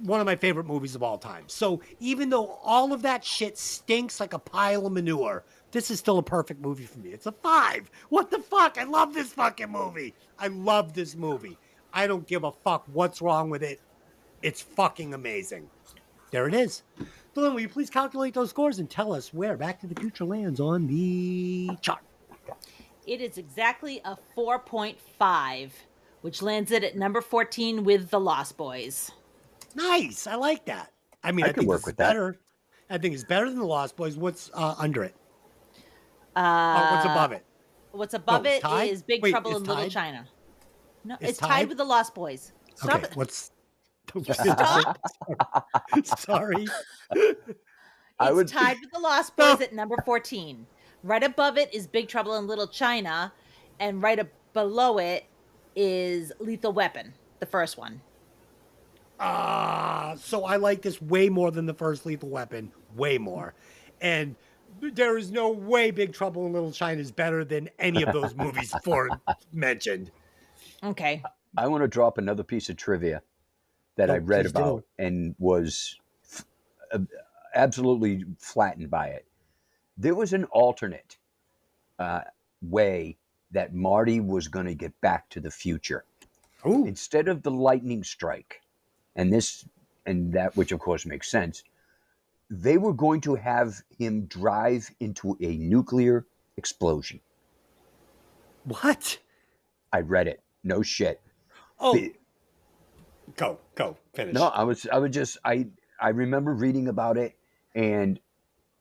one of my favorite movies of all time. So, even though all of that shit stinks like a pile of manure, this is still a perfect movie for me. It's a 5. What the fuck? I love this fucking movie. I love this movie. I don't give a fuck what's wrong with it. It's fucking amazing. There it is. Dylan, will you please calculate those scores and tell us where Back to the Future lands on the chart? It is exactly a 4.5, which lands it at number 14 with The Lost Boys. Nice. I like that. I mean, I could think work it's with that. better. I think it's better than The Lost Boys. What's under it? What's above it? What's above it's it tied? is Big Wait, Trouble it's in Little tied? China. No, It's it's tied tied? with The Lost Boys. Stop Okay. it. What's... Stop. Sorry. It's tied with The Lost Boys at number 14. Right above it is Big Trouble in Little China, and right below it is Lethal Weapon, the first one. So I like this way more than the first Lethal Weapon. Way more. And there is no way Big Trouble in Little China is better than any of those movies mentioned. Okay. I want to drop another piece of trivia that I read please do. about and was absolutely flattened by it. There was an alternate way that Marty was going to get back to the future. Ooh. Instead of the lightning strike, and that, which of course makes sense, they were going to have him drive into a nuclear explosion. What? I read it. No shit. Oh. Go. Finish. No, I remember reading about it, and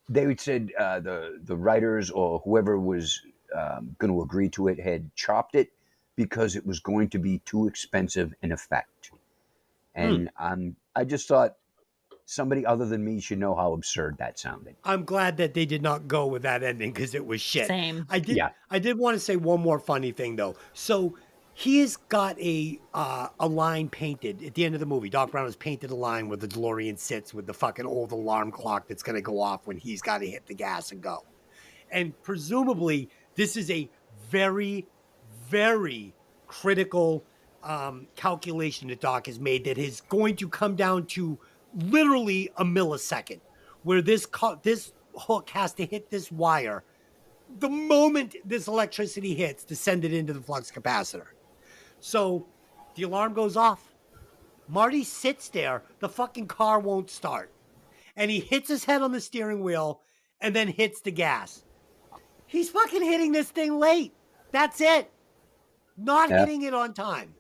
they said the writers or whoever was going to agree to it had chopped it because it was going to be too expensive in effect. And I just thought somebody other than me should know how absurd that sounded. I'm glad that they did not go with that ending because it was shit. Same. I did want to say one more funny thing though. So he has got a line painted at the end of the movie. Doc Brown has painted a line where the DeLorean sits with the fucking old alarm clock that's going to go off when he's got to hit the gas and go. And presumably this is a very, very critical calculation that Doc has made that is going to come down to literally a millisecond, where this hook has to hit this wire the moment this electricity hits to send it into the flux capacitor. So the alarm goes off. Marty sits there. The fucking car won't start. And he hits his head on the steering wheel and then hits the gas. He's fucking hitting this thing late. That's it. Not hitting it on time.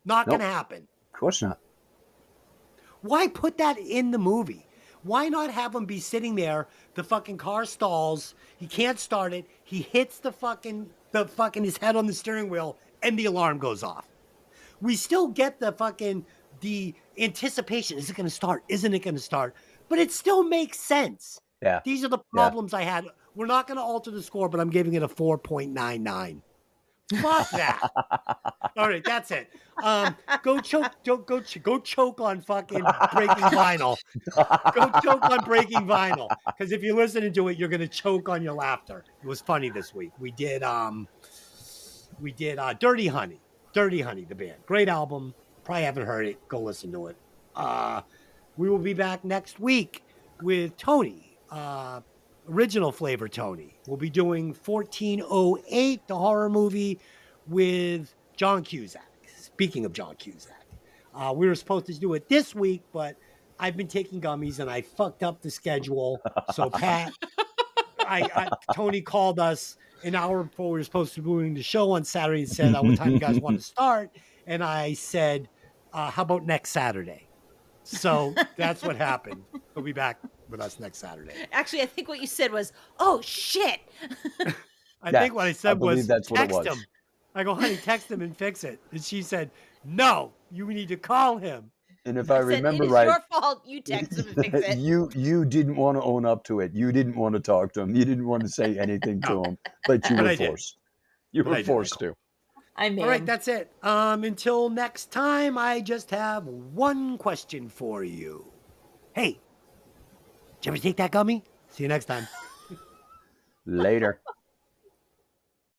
Not going to happen. Of course not. Why put that in the movie? Why not have him be sitting there? The fucking car stalls. He can't start it. He hits the fucking his head on the steering wheel, and the alarm goes off. We still get the anticipation. Is it going to start? Isn't it going to start? But it still makes sense. Yeah. These are the problems I had. We're not going to alter the score, but I'm giving it a 4.99. Fuck that. All right, that's it. Go choke on fucking Breaking Vinyl. Go choke on Breaking Vinyl. Because if you're listening to it, you're gonna choke on your laughter. It was funny this week. We did Dirty Honey. Dirty Honey, the band. Great album. Probably haven't heard it. Go listen to it. We will be back next week with Tony. Original flavor Tony. We'll be doing 1408, the horror movie with John Cusack. Speaking of John Cusack, we were supposed to do it this week, but I've been taking gummies and I fucked up the schedule. So Pat, Tony called us an hour before we were supposed to be doing the show on Saturday and said, what time you guys want to start? And I said, how about next Saturday? So that's what happened. He'll be back with us next Saturday. Actually, I think what you said was, "Oh shit." I think what I said was, that's what it text was. him. I go, honey, text him and fix it. And she said, no, you need to call him. And if I remember it is right, your fault. You text him and fix it. you didn't want to own up to it. You didn't want to talk to him. You didn't want to say anything to him, but you were forced. You were forced to. I'm in. All right, that's it. Until next time, I just have one question for you. Hey, did you ever take that gummy? See you next time. Later.